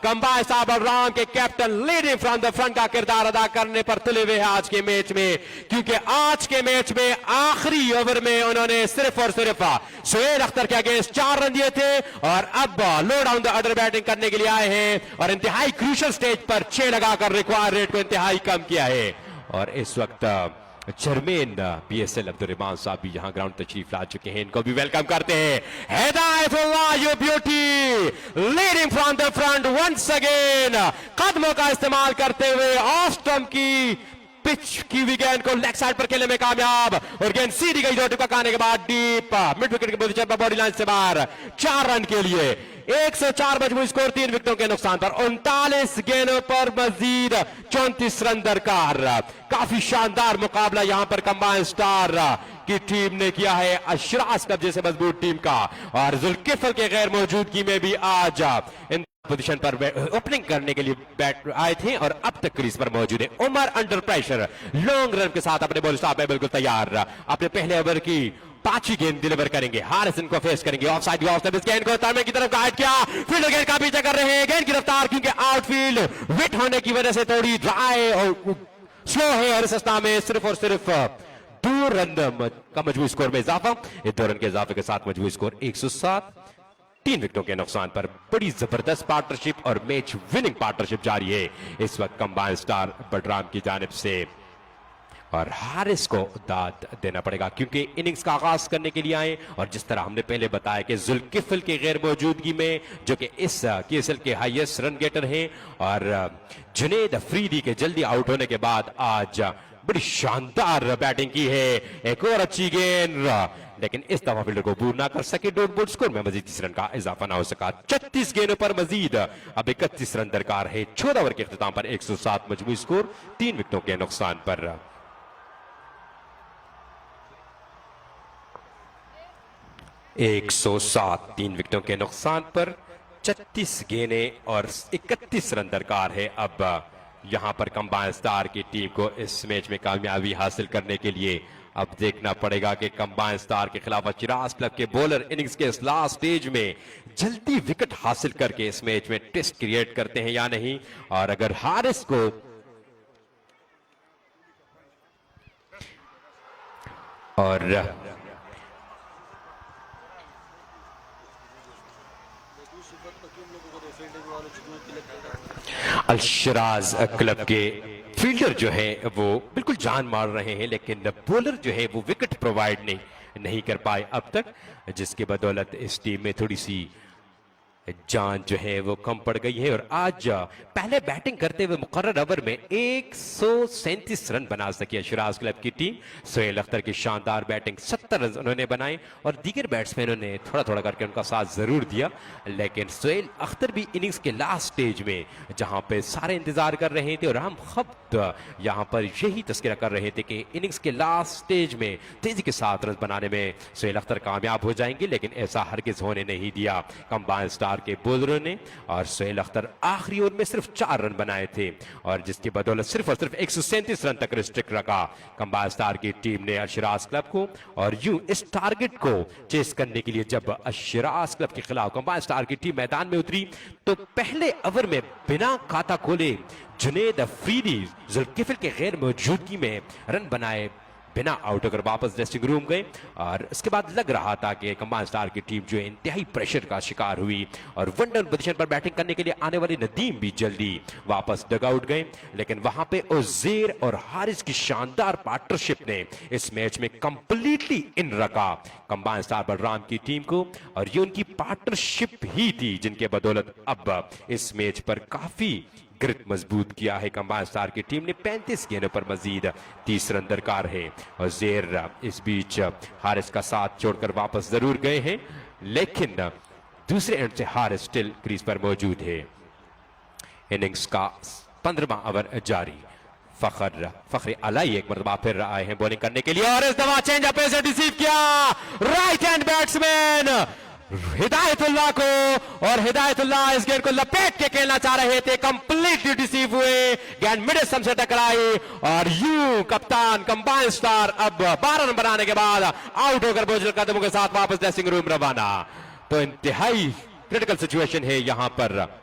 Speaker 5: कंबाइन स्टार बलराम के captain leading from the front का किरदार अदा करने पर तुले हुए हैं आज के मैच में, क्योंकि आज के मैच में आखिरी ओवर में उन्होंने सिर्फ और सिर्फ सुहेल अख्तर के अगेंस्ट 4 रन दिए थे और अब लो डाउन द ऑर्डर बैटिंग करने के लिए आए हैं और इंतहाई क्रूशियल स्टेज पर 6 लगाकर रिक्वायर्ड रेट को इंतहाई कम किया है। और इस वक्त चेयरमैन BSL अब्दुल रहमान साहब भी यहां ग्राउंड तशरीफ ला चुके हैं, इनको भी वेलकम करते हैं। Hidayatullah you beauty leading from the front once again, कदमों का इस्तेमाल करते हुए ऑफ स्टंप की पिच की हुई गेंद को लेग साइड पर खेलने में कामयाब और गेंद सीधी गई 2 टुका खाने के बाद डीप मिड विकेट की पोजीशन पर बॉडी लाइन से बाहर 4 रन के लिए 104 मजमूई स्कोर 3 विकेटों के नुकसान पर 39 गेंदों पर मजीद 34 रन दरकार। काफी शानदार मुकाबला यहां पर कंबाइन स्टार की टीम ने किया है अशराज कब्जे से मजबूत टीम का और जुल्किफल के गैर मौजूदगी में भी आज इन पोजीशन पर ओपनिंग करने के लिए बैट आए थे और अब तक क्रीज पर मौजूद है। Umar under pressure long run के साथ अपने बॉल स्टॉप में बिल्कुल तैयार, अपने पहले ओवर की 5 गेंद डिलीवर करेंगे, हारिसन को फेस करेंगे। ऑफ साइड इस गेंद को तारमे की तरफ गाइड किया, फील्डर गेंद का पीछा कर रहे हैं, गेंद की रफ्तार क्योंकि आउटफील्ड विट होने की वजह से थोड़ी ड्राई और स्लो है और इस अवस्था में सिर्फ और सिर्फ 2 रन का मजबूरी स्कोर में इजाफा। इस 2 रन के इजाफे के साथ मजबूरी स्कोर 107, 3 विकेटों के नुकसान पर बड़ी जबरदस्त पार्टनरशिप और मैच विनिंग पार्टनरशिप जारी है इस वक्त कंबाइन स्टार बलराम की जानिब से और हारिस को दाद देना पड़ेगा क्योंकि इनिंग्स का आगाज करने के लिए आए और जिस तरह हमने पहले बताया कि जुल्किफल के गैर मौजूदगी में जो कि इस KSL के हाईएस्ट रन गेटर हैं और जुनेद अफरीदी के जल्दी आउट होने के बाद आज बड़ी शानदार बैटिंग की है। एक और अच्छी गेंद लेकिन इस दफा फील्डर को पूर्ण ना कर सके, डॉट बॉल स्कोर में मजीद 30 रन का इजाफा ना हो सका। 36 गेंदों पर मजीद अब 31 रन दरकार है। 14 ओवर के इख्तिताम पर 107 मजमूई स्कोर 3 विकेटों के नुकसान पर। 107 3 विकेटों के नुकसान पर 36 गेंदें और 31 रन दरकार है। अब यहां पर कंबाइन स्टार की टीम को इस मैच में कामयाबी हासिल करने के लिए अब देखना पड़ेगा कि कंबाइन स्टार के खिलाफ अशराज क्लब के बॉलर इनिंग्स के इस लास्ट स्टेज में जल्दी विकेट हासिल करके इस मैच में ट्विस्ट क्रिएट करते हैं या नहीं। और अगर हारिस को और अशराज क्लब के फील्डर जो है वो बिल्कुल जान मार रहे हैं लेकिन बॉलर जो है वो विकेट प्रोवाइड नहीं कर पाए अब तक, जिसके बदौलत इस टीम में थोड़ी सी जान जो है वो कम पड़ गई है। और आज पहले बैटिंग करते हुए मुकर्रर ओवर में 137 रन बना सकी अशराज क्लब की टीम। सुहेल अख्तर की शानदार बैटिंग 70 रन उन्होंने बनाए और दीगर बैट्समैनों ने थोड़ा थोड़ा करके उनका साथ जरूर दिया, लेकिन सुहेल अख्तर भी इनिंग्स के लास्ट स्टेज में जहां पे सारे इंतजार कर रहे थे और हम खुद यहां पर यही तस्करा कर रहे थे कि इनिंग्स के लास्ट स्टेज में तेजी के साथ रन बनाने में सुहेल अख्तर कामयाब हो जाएंगे, लेकिन ऐसा हरगिज होने नहीं दिया कंबाइन स्टार के बॉलरों ने। और सुहेल अख्तर आखिरी ओवर में सिर्फ 4 रन बनाए थे और जिसकी बदौलत सिर्फ और सिर्फ 137 रन तक रिस्ट्रिक्ट रखा कंबाइन स्टार की टीम ने अशराज क्लब को। और यूं इस टारगेट को चेस करने के लिए जब अशराज क्लब के खिलाफ कंबाइन स्टार की टीम मैदान में उतरी तो पहले ओवर में बिना खाता खोले जुनेद अफरीदी जुल्किफल के गैर मौजूदगी में रन बनाए बिना आउट होकर वापस ड्रेसिंग रूम गए। और उसके बाद लग रहा था कि कंबाइन स्टार की टीम जो इंतहाई प्रेशर का शिकार हुई और वन डाउन पोजीशन पर बैटिंग करने के लिए आने वाले नदीम भी जल्दी वापस डगआउट गए, लेकिन वहां पे उज़ैर और हारिस की शानदार पार्टनरशिप ने इस मैच में कंप्लीटली इन रखा कंबाइन स्टार बलराम की टीम को। और ये उनकी पार्टनरशिप ही थी जिनके बदौलत अब इस मैच पर काफी ग्रिप मजबूत किया है कंबाइन स्टार की टीम ने। 35 गेंदों पर मजीद 30 रन दरकार है और ज़ेर इस बीच हारिस का साथ छोड़कर वापस जरूर गए हैं, लेकिन दूसरे एंड से हारिस स्टिल क्रीज पर मौजूद है। इनिंग्स का 15वां ओवर जारी। फखर अलाई एक मरतबा फिर आए हैं बॉलिंग करने के लिए और इस दफा चेंज अप से रिसीव किया राइट हैंड बैट्समैन हिदायतुल्लाह को, और हिदायतुल्लाह इस गेंद को लपेट के खेलना चाह रहे थे, कंप्लीटली डिसीव हुए, गेंद मिड स्टंप से टकराई और यू कप्तान कंबाइन स्टार अब 12 रन बनाने के बाद आउट होकर बोझल कदमों के साथ वापस ड्रेसिंग रूम रवाना। तो इंतहाई क्रिटिकल सिचुएशन है यहां पर।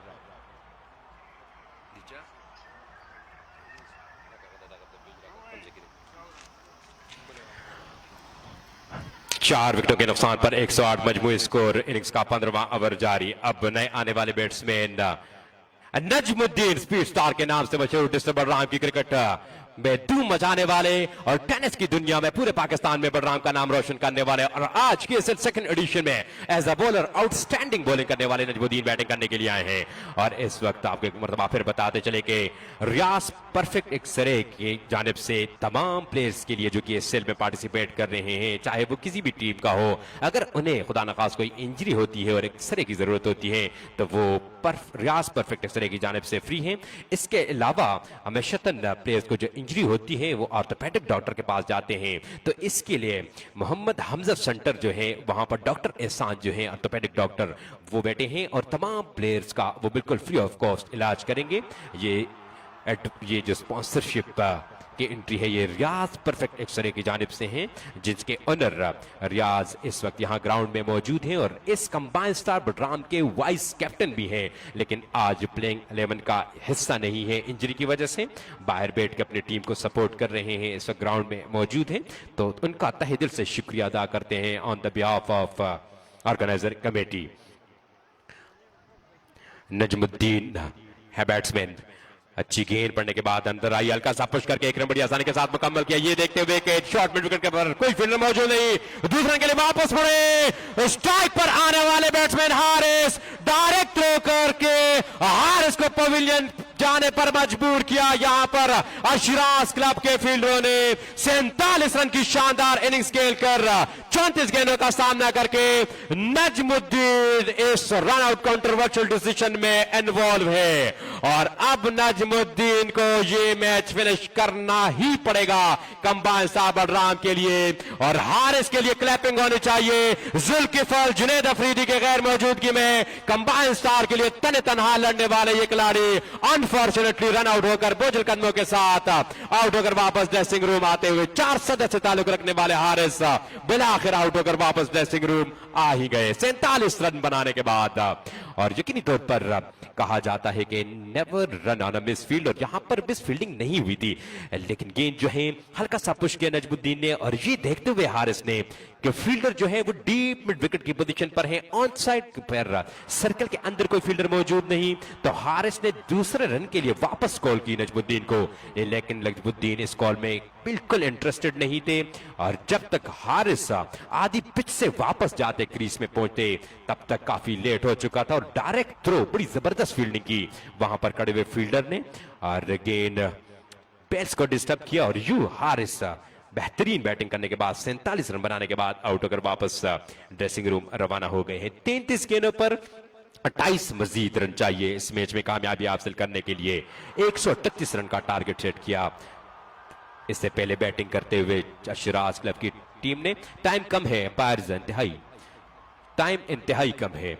Speaker 5: चार विकेटों के नुकसान पर 108 मजमूई स्कोर, इनिंग्स का 15वां ओवर जारी। अब नए आने वाले बैट्समैन नजमुद्दीन, स्पीड स्टार के नाम से मशहूर डिस्ट्रिक्ट बलराम की क्रिकेट में धूम मचाने वाले और टेनिस की दुनिया में पूरे पाकिस्तान में बलराम का नाम रोशन करने वाले, और आज के सेकंड एडिशन में as a bowler outstanding bowling करने वाले नजमुद्दीन बैटिंग करने के लिए आए हैं। और इस वक्त आपको एक मरतबा फिर बताते चले कि रियाज परफेक्ट एक्सरे की जानिब से तमाम प्लेयर्स के लिए जो कि इस सेल में पार्टिसिपेट कर रहे हैं, चाहे वो किसी भी टीम का हो, अगर उन्हें खुदा न खास कोई इंजरी होती है और एक्सरे की जरूरत होती है तो वो रियाज परफेक्ट एक्सरे की जानिब से फ्री हैं। इसके अलावा हमेशतन प्लेयर्स को जो इंजरी होती है वो ऑर्थोपेडिक डॉक्टर के पास जाते हैं, तो इसके लिए मोहम्मद हमजा सेंटर जो है वहां पर डॉक्टर एहसान जो है ऑर्थोपेडिक डॉक्टर वो बैठे हैं और तमाम प्लेयर्स का वो बिल्कुल फ्री ऑफ कॉस्ट इलाज करेंगे। ये जो स्पॉन्सरशिप की एंट्री है ये रियाज परफेक्ट एक्सरे की जानिब से हैं, जिसके ओनर रियाज इस वक्त यहाँ ग्राउंड में मौजूद हैं और इस कंबाइन स्टार बलराम के वाइस कैप्टन भी हैं, लेकिन आज प्लेइंग 11 का हिस्सा नहीं है इंजरी की वजह से, बाहर बैठ के अपनी टीम को सपोर्ट कर रहे हैं, इस वक्त ग्राउंड में मौजूद हैं। तो उनका तहे दिल से शुक्रिया अदा करते हैं on the behalf of organiser committee. Najmuddin है बैट्समैन, अच्छी गेंद पड़ने के बाद अंदर आई, हल्का सा पुश करके एक रन बड़ी आसानी के साथ मुकम्मल किया। ये देखते हुए कि शॉर्ट मिड विकेट के पर कोई फील्डर मौजूद नहीं, दूसरे के लिए वापस मुड़े, स्ट्राइक पर आने वाले बैट्समैन हारिस डायरेक्ट थ्रो करके हारिस को पवेलियन जाने पर मजबूर किया। यहां पर अशराज क्लब के फील्डरों ने 47 रन की शानदार इनिंग्स खेलकर 34 गेंदों का सामना करके नजमुद्दीन इस रन आउट कंट्रोवर्शियल डिसीजन में इन्वॉल्व है और अब नजमुद्दीन को ये मैच फिनिश करना ही पड़ेगा कंबाइन स्टार बलराम के लिए, और हारिस के लिए क्लैपिंग होनी चाहिए। जुल्किफल जुनैद अफरीदी के गैर मौजूदगी में कंबाइन स्टार के लिए तने तनहा लड़ने वाले ये खिलाड़ी अनफॉर्चुनेटली रन आउट होकर बोझल कदमों के साथ आउट होकर वापस ड्रेसिंग रूम आते हुए 4 सदस्य ताल्लुक रखने वाले हारिस बिला आखिर आउट होकर वापस ड्रेसिंग रूम आ ही गए 47 रन बनाने के बाद। और यकीनी तौर पर कहा जाता है कि never run on a miss field, और यहां पर मिस फील्डिंग नहीं हुई थी, लेकिन गेंद जो है हल्का सा पुश किया नजमुद्दीन ने, और ये देखते हुए हारिस ने कि फील्डर जो है वो डीप मिड विकेट की पोजीशन पर है, ऑन साइड पर सर्कल के अंदर कोई फील्डर मौजूद नहीं, तो हारिस ने दूसरे रन के लिए वापस कॉल की नजमुद्दीन को, लेकिन नजमुद्दीन इस कॉल में बिल्कुल इंटरेस्टेड नहीं थे। और जब तक हारिस आधी पिच से वापस जाते क्रीज में पहुंचते तब तक काफी लेट हो चुका था, और डायरेक्ट थ्रो बड़ी जबरदस्त फील्डिंग की वहां पर खड़े हुए फील्डर ने, और गेंद पेस को डिस्टर्ब किया, और यू हारिस बेहतरीन बैटिंग करने के बाद 47 रन बनाने के बाद आउट होकर वापस ड्रेसिंग रूम रवाना हो गए हैं। 33 गेंदों पर 28 मजीद रन चाहिए इस मैच में कामयाबी हासिल करने के लिए। 138 रन का टारगेट सेट किया इससे पहले बैटिंग करते हुए अशराज क्लब की टीम ने। टाइम कम है, अंपायर्स इंतहाई कम है,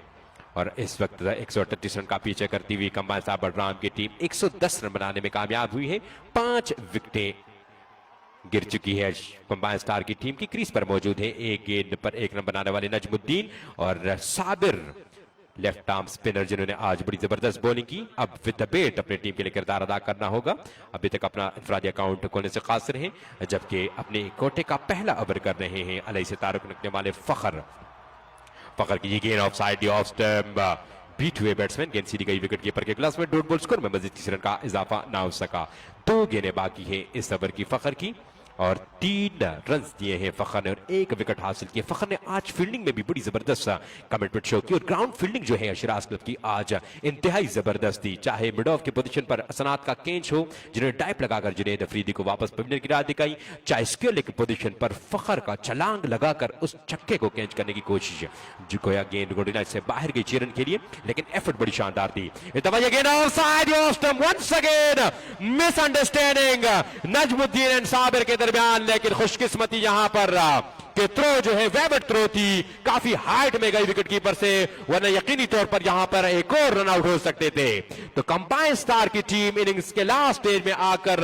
Speaker 5: और इस वक्त 138 रन का पीछे करती हुई कंबाइन स्टार बलराम की टीम 110 रन बनाने में कामयाब हुई है। 5 विकेटें गिर चुकी है कंबाइन स्टार की टीम की, क्रीज पर मौजूद है एक गेंद पर 1 रन बनाने वाले नजमुद्दीन और साबिर लेफ्ट आर्म स्पिनर जिन्होंने आज बड़ी जबरदस्त बॉलिंग की। अब विद द बैट अपनी टीम के लिए किरदार अदा करना होगा। अभी तक अपना इंफरादी अकाउंट खोलने से कासिर हैं, जबकि अपने कोटे का पहला ओवर कर रहे हैं अलई से तारुक रखने वाले फखर की ये गेंद off side off stump beat हुए बैट्समैन, गेंद सीधी गई विकेट कीपर के ग्लास में। डॉट बॉल स्कोर में मजीद 30 रन का इजाफा ना हो सका। 2 गेंदें बाकी है इस ओवर की फखर की, और 3 रन दिए हैं फखर ने और 1 विकेट हासिल किए। फखर ने आज फील्डिंग में भी बड़ी जबरदस्त कमिटमेंट शो की, और ग्राउंड फील्डिंग जो है अशराज क्लब की आज इंतहाई जबरदस्त थी। चाहे मिड ऑफ की पोजीशन पर असनात का कैच हो जिन्होंने डाइप लगाकर जुनैद अफरीदी को वापस पवेलियन की राह दिखाई, चाहे स्क्वेयर की पोजीशन पर फखर का छलांग लगाकर उस छक्के को कैच करने की कोशिश, जो गोया गेंद गोडीना से बाहर गई चीरन के लिए, लेकिन एफर्ट बड़ी शानदार थी। मिसअंडरस्टैंडिंग नजमुद्दीन एंड साबिर के दरमियान, लेकिन खुशकिस्मती यहां पर कि थ्रो जो है वेबट थ्रो थी, काफी हाइट में गई विकेट कीपर से, वरना यकीनी तौर पर यहां पर एक और रन आउट हो सकते थे। तो कंबाइंड स्टार की टीम इनिंग्स के लास्ट स्टेज में आकर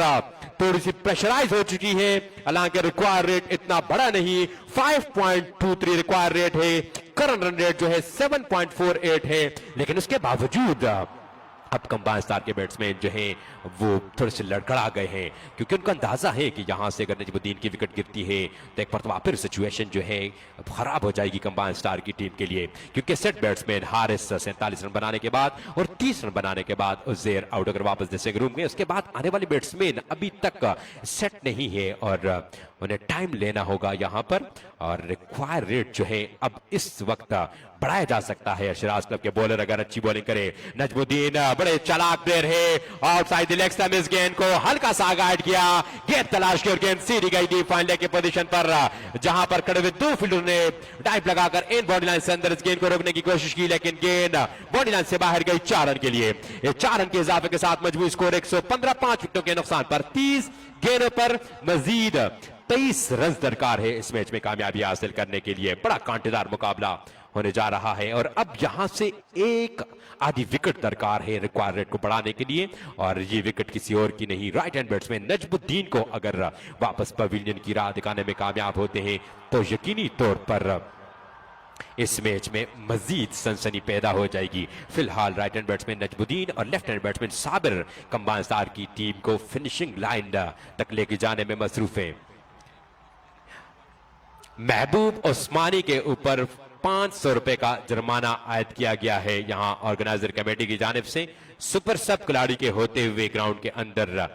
Speaker 5: थोड़ी सी प्रेशराइज हो चुकी है। हालांकि रिक्वायर रेट इतना बड़ा नहीं, 5.23 रिक्वायर रेट है, करंट रन रेट जो है 7.48 है, लेकिन उसके बावजूद अब कंबाइंड स्टार के बैट्समैन जो हैं वो थोड़े से लड़खड़ा गए हैं, क्योंकि उनका अंदाजा है कि यहां से अगर नजमुद्दीन की विकेट गिरती है तो एक मरतबा फिर सिचुएशन जो है खराब हो जाएगी कंबाइंड स्टार की टीम के लिए, क्योंकि सेट बैट्समैन हारिस 47 रन बनाने के बाद और 30 रन बनाने के बाद उज़ैर आउट अगर वापस ड्रेसिंग रूम में, उसके बाद आने वाले बैट्समैन अभी तक सेट नहीं है और उन्हें टाइम लेना होगा यहां पर। और रिक्वायर रेट जो है अब इस वक्त बढ़ाया जा सकता है। शराज क्लब के बॉलर अगर अच्छी बॉलिंग करे, नजमुद्दीन बड़े चालाक प्लेयर है, आउटसाइड द लेग स्टंप इस गेंद को हल्का सा गाइड किया, गेंद तलाश की और गेंद सीधी गई थी फाइन लेग की पोजीशन पर, जहां पर खड़े हुए दो फील्डर ने डाइव लगाकर इन बॉडी लाइन से अंदर इस गेंद को रोकने की कोशिश की, लेकिन गेंद बॉडी लाइन से बाहर गई 4 रन के लिए। 4 रन के इजाफे के साथ मजबूत स्कोर 115, 5 विकेटों के नुकसान पर 30 गेंदों पर मजीद 23 रन दरकार है इस मैच में कामयाबी हासिल करने के लिए। बड़ा कांटेदार मुकाबला होने जा रहा है और अब यहां से एक आधी विकेट दरकार है रिक्वायर रेट को बढ़ाने के लिए, और ये विकेट किसी और की नहीं, राइट हैंड बैट्समैन नजमुद्दीन को अगर वापस पवेलियन की राह दिखाने में कामयाब होते हैं तो यकीनी तौर पर इस मैच में मजीद सनसनी पैदा हो जाएगी। फिलहाल राइट हैंड बैट्समैन नजमुद्दीन और left hand batsman Sabir combined star की टीम को फिनिशिंग लाइन तक लेके जाने में मसरूफ है। महबूब उस्मानी के ऊपर 500 रुपए का जुर्माना आयद किया गया है यहां ऑर्गेनाइजर कमेटी की जानिब से। सुपर सब खिलाड़ी के होते हुए ग्राउंड के अंदर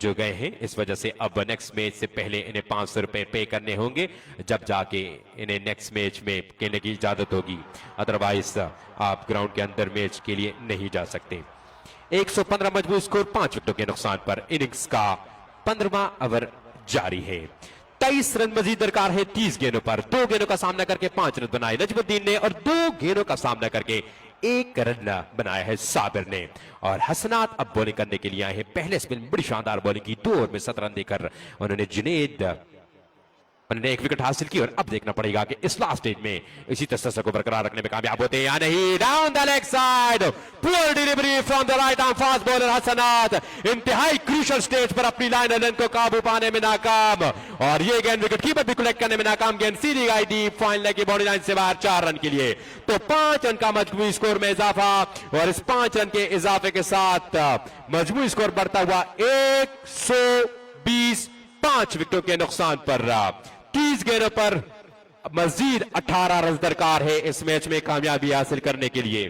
Speaker 5: जो गए हैं, इस वजह से अब नेक्स्ट मैच से पहले इन्हें 500 रुपए पे करने होंगे, जब जाके इन्हें नेक्स्ट मैच में खेलने की इजाजत होगी, अदरवाइज आप ग्राउंड के अंदर मैच के लिए नहीं जा सकते। 115 मजबूत स्कोर 5 विकेटों के नुकसान पर इनिंग्स का 15वां ओवर जारी है। 23 रन मजीद दरकार है 30 गेंदों पर। 2 गेंदों का सामना करके 5 रन बनाए नजमुद्दीन ने और 2 गेंदों का सामना करके 1 रन बनाया है साबिर ने। और हसनात अब बॉलिंग करने के लिए आए हैं। पहले स्पिन बड़ी शानदार बॉलिंग की, 2 ओवर में 17 रन देकर उन्होंने उन्होंने 1 विकेट हासिल की और अब देखना पड़ेगा कि इस लास्ट स्टेज में इसी तसल्सल को बरकरार रखने में कामयाब होते हैं या नहीं। Down the leg side, poor delivery from the right arm fast bowler Hasnat, इंतहाई क्रूशियल स्टेज पर अपनी लाइन रन को काबू पाने में नाकाम, और ये गेंद विकेट कीपर भी कलेक्ट करने में नाकाम, गेंद सीधी गई थी फाइन लेग की बॉडी लाइन से बाहर 4 रन के लिए। तो 5 रन का मजबूत स्कोर में इजाफा, और इस 5 रन के इजाफे के साथ मजबूत स्कोर बढ़ता हुआ 120, 5 विकेटों के नुकसान पर 30 गेंदों पर मजीद 18 रन दरकार है इस मैच में कामयाबी हासिल करने के लिए।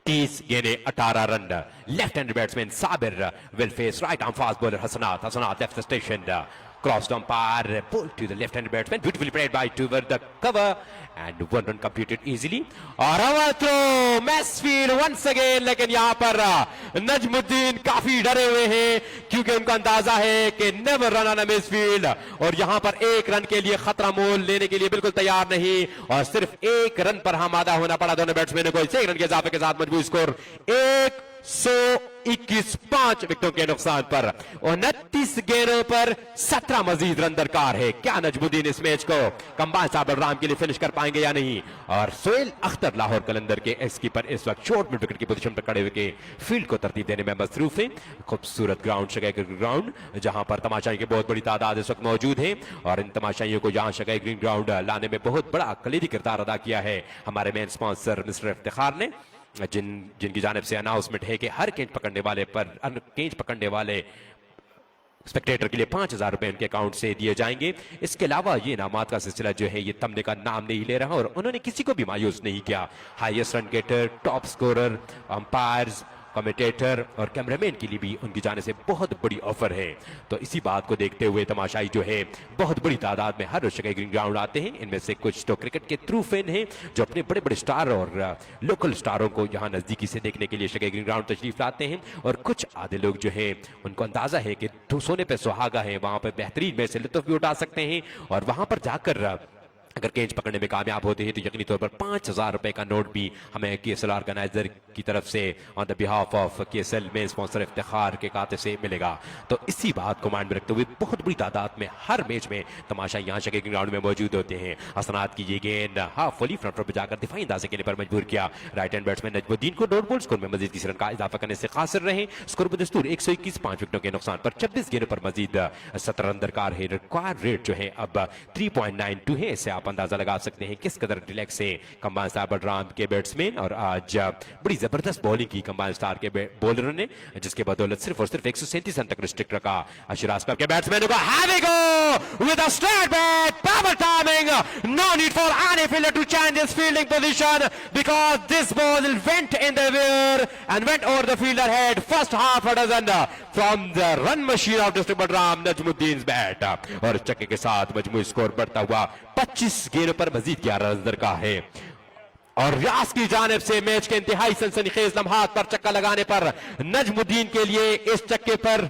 Speaker 5: 30 गेंदें 18 run. Left hand batsman Sabir will face right arm fast bowler Hasnat. Hasnat left station, crossed umpire, pull to the left hand batsman, beautifully played by toward the cover and 1 run completed easily। और over throw Mansfield once again, लेकिन यहां पर नजमुद्दीन काफी डरे हुए हैं क्योंकि उनका अंदाजा है कि नेवर रन ऑन मिसफील्ड, और यहां पर 1 रन के लिए खतरा मोल लेने के लिए बिल्कुल तैयार नहीं, और सिर्फ 1 रन पर आमादा होना पड़ा दोनों बैट्समैनों को। 1 रन के इजाफे के साथ मजबूत स्कोर 121, 5 विकेटों के नुकसान पर 29 गेंदों पर 17 मजीद रन दरकार है। क्या नजमुद्दीन इस मैच को कंबाइंड साबिर राम के लिए फिनिश कर पाएंगे या नहीं? और सोहेल अख्तर लाहौर कलंदर के एक्स कीपर इस वक्त शॉर्ट मिड विकेट की पोजीशन पर खड़े हुए फील्ड को तरतीब देने में मसरूफ है। खूबसूरत ग्राउंड शगै क्रिकेट ग्राउंड, जहां पर तमाशाई की बहुत बड़ी तादाद इस वक्त मौजूद है, और इन तमाशाइयों को यहां शगै ग्रीन ग्राउंड लाने में बहुत बड़ा कलीदी किरदार अदा किया है हमारे मेन स्पॉन्सर मिस्टर इफ्तिखार ने, जिनकी जानिब से अनाउंसमेंट है कि हर केंच पकड़ने वाले स्पेक्टेटर के लिए 5,000 रुपए उनके अकाउंट से दिए जाएंगे। इसके अलावा ये इनामात का सिलसिला जो है ये तमने का नाम नहीं ले रहा, और उन्होंने किसी को भी मायूस नहीं किया। Highest run getter, top scorer, umpires, commentator और कैमरामैन के लिए भी उनकी जाने से बहुत बड़ी ऑफर है। तो इसी बात को देखते हुए तमाशाई जो है बहुत बड़ी तादाद में हर रोज शगै ग्रीन ग्राउंड आते हैं। इनमें से कुछ तो क्रिकेट के थ्रू फैन हैं जो अपने बड़े बड़े स्टार और लोकल स्टारों को यहाँ नजदीकी से देखने के लिए शगै ग्रीन ग्राउंड तशरीफ लाते हैं, और कुछ आधे लोग जो है उनको अंदाजा है कि सोने पे सुहागा है, वहां पर बेहतरीन में से लुत्फ भी उठा सकते हैं, और वहां पर जाकर अगर गेंद पकड़ने में कामयाब होते हैं तो यकीनी तौर पर 5,000 रुपए का नोट भी हमें केएसएल ऑर्गेनाइजर की तरफ से ऑन द बिहाफ ऑफ केएसएल में स्पॉन्सर इफ्तिखार के खाते से मिलेगा। तो इसी बात को माइंड में रखते हुए बहुत बड़ी तादाद में हर मैच में तमाशा यहाँ शके के ग्राउंड में मौजूद होते हैं। हसनात की ये गेंद हाफ वॉली फ्रंट पर जाकर दिफाई अंदाजे के पर मजबूर किया राइट हैंड बैट्समैन नजमुद्दीन को। डॉट बॉल स्कोर में मजीद 30 रन का इजाफा करने से कासिर रहे। स्कोर बदस्तूर 121, 5 विकेटों के नुकसान पर 26 गेंदों पर मजीद 17 रन दरकार है। रिक्वायर्ड रेट जो है अब 3.92 है। इससे आप अंदाजा लगा सकते हैं किस कदर रिलैक्स से कंबाइन स्टार बलराम के बैट्समैन। और आज बड़ी जबरदस्त बॉलिंग की कंबाइन स्टार के बॉलर ने, जिसके बदौलत सिर्फ और सिर्फ 137 रन तक रिस्ट्रिक्ट रखा अशराज के बैट्समैन को। Have a go with a straight bat, power timing, no need for any fielder to change his fielding position because this ball went in the air and went over the fielder head. First half a dozen from the run machine of District Balram, Najmuddin's bat. और चक्के के साथ मजमूई score बढ़ता हुआ 25 गेंदों पर मजीद 11 run दरकार है। और रियाज की जानिब से मैच के इंतहाई सनसनीखेज लम्हात पर चक्का लगाने पर नजमुद्दीन के लिए इस चक्के पर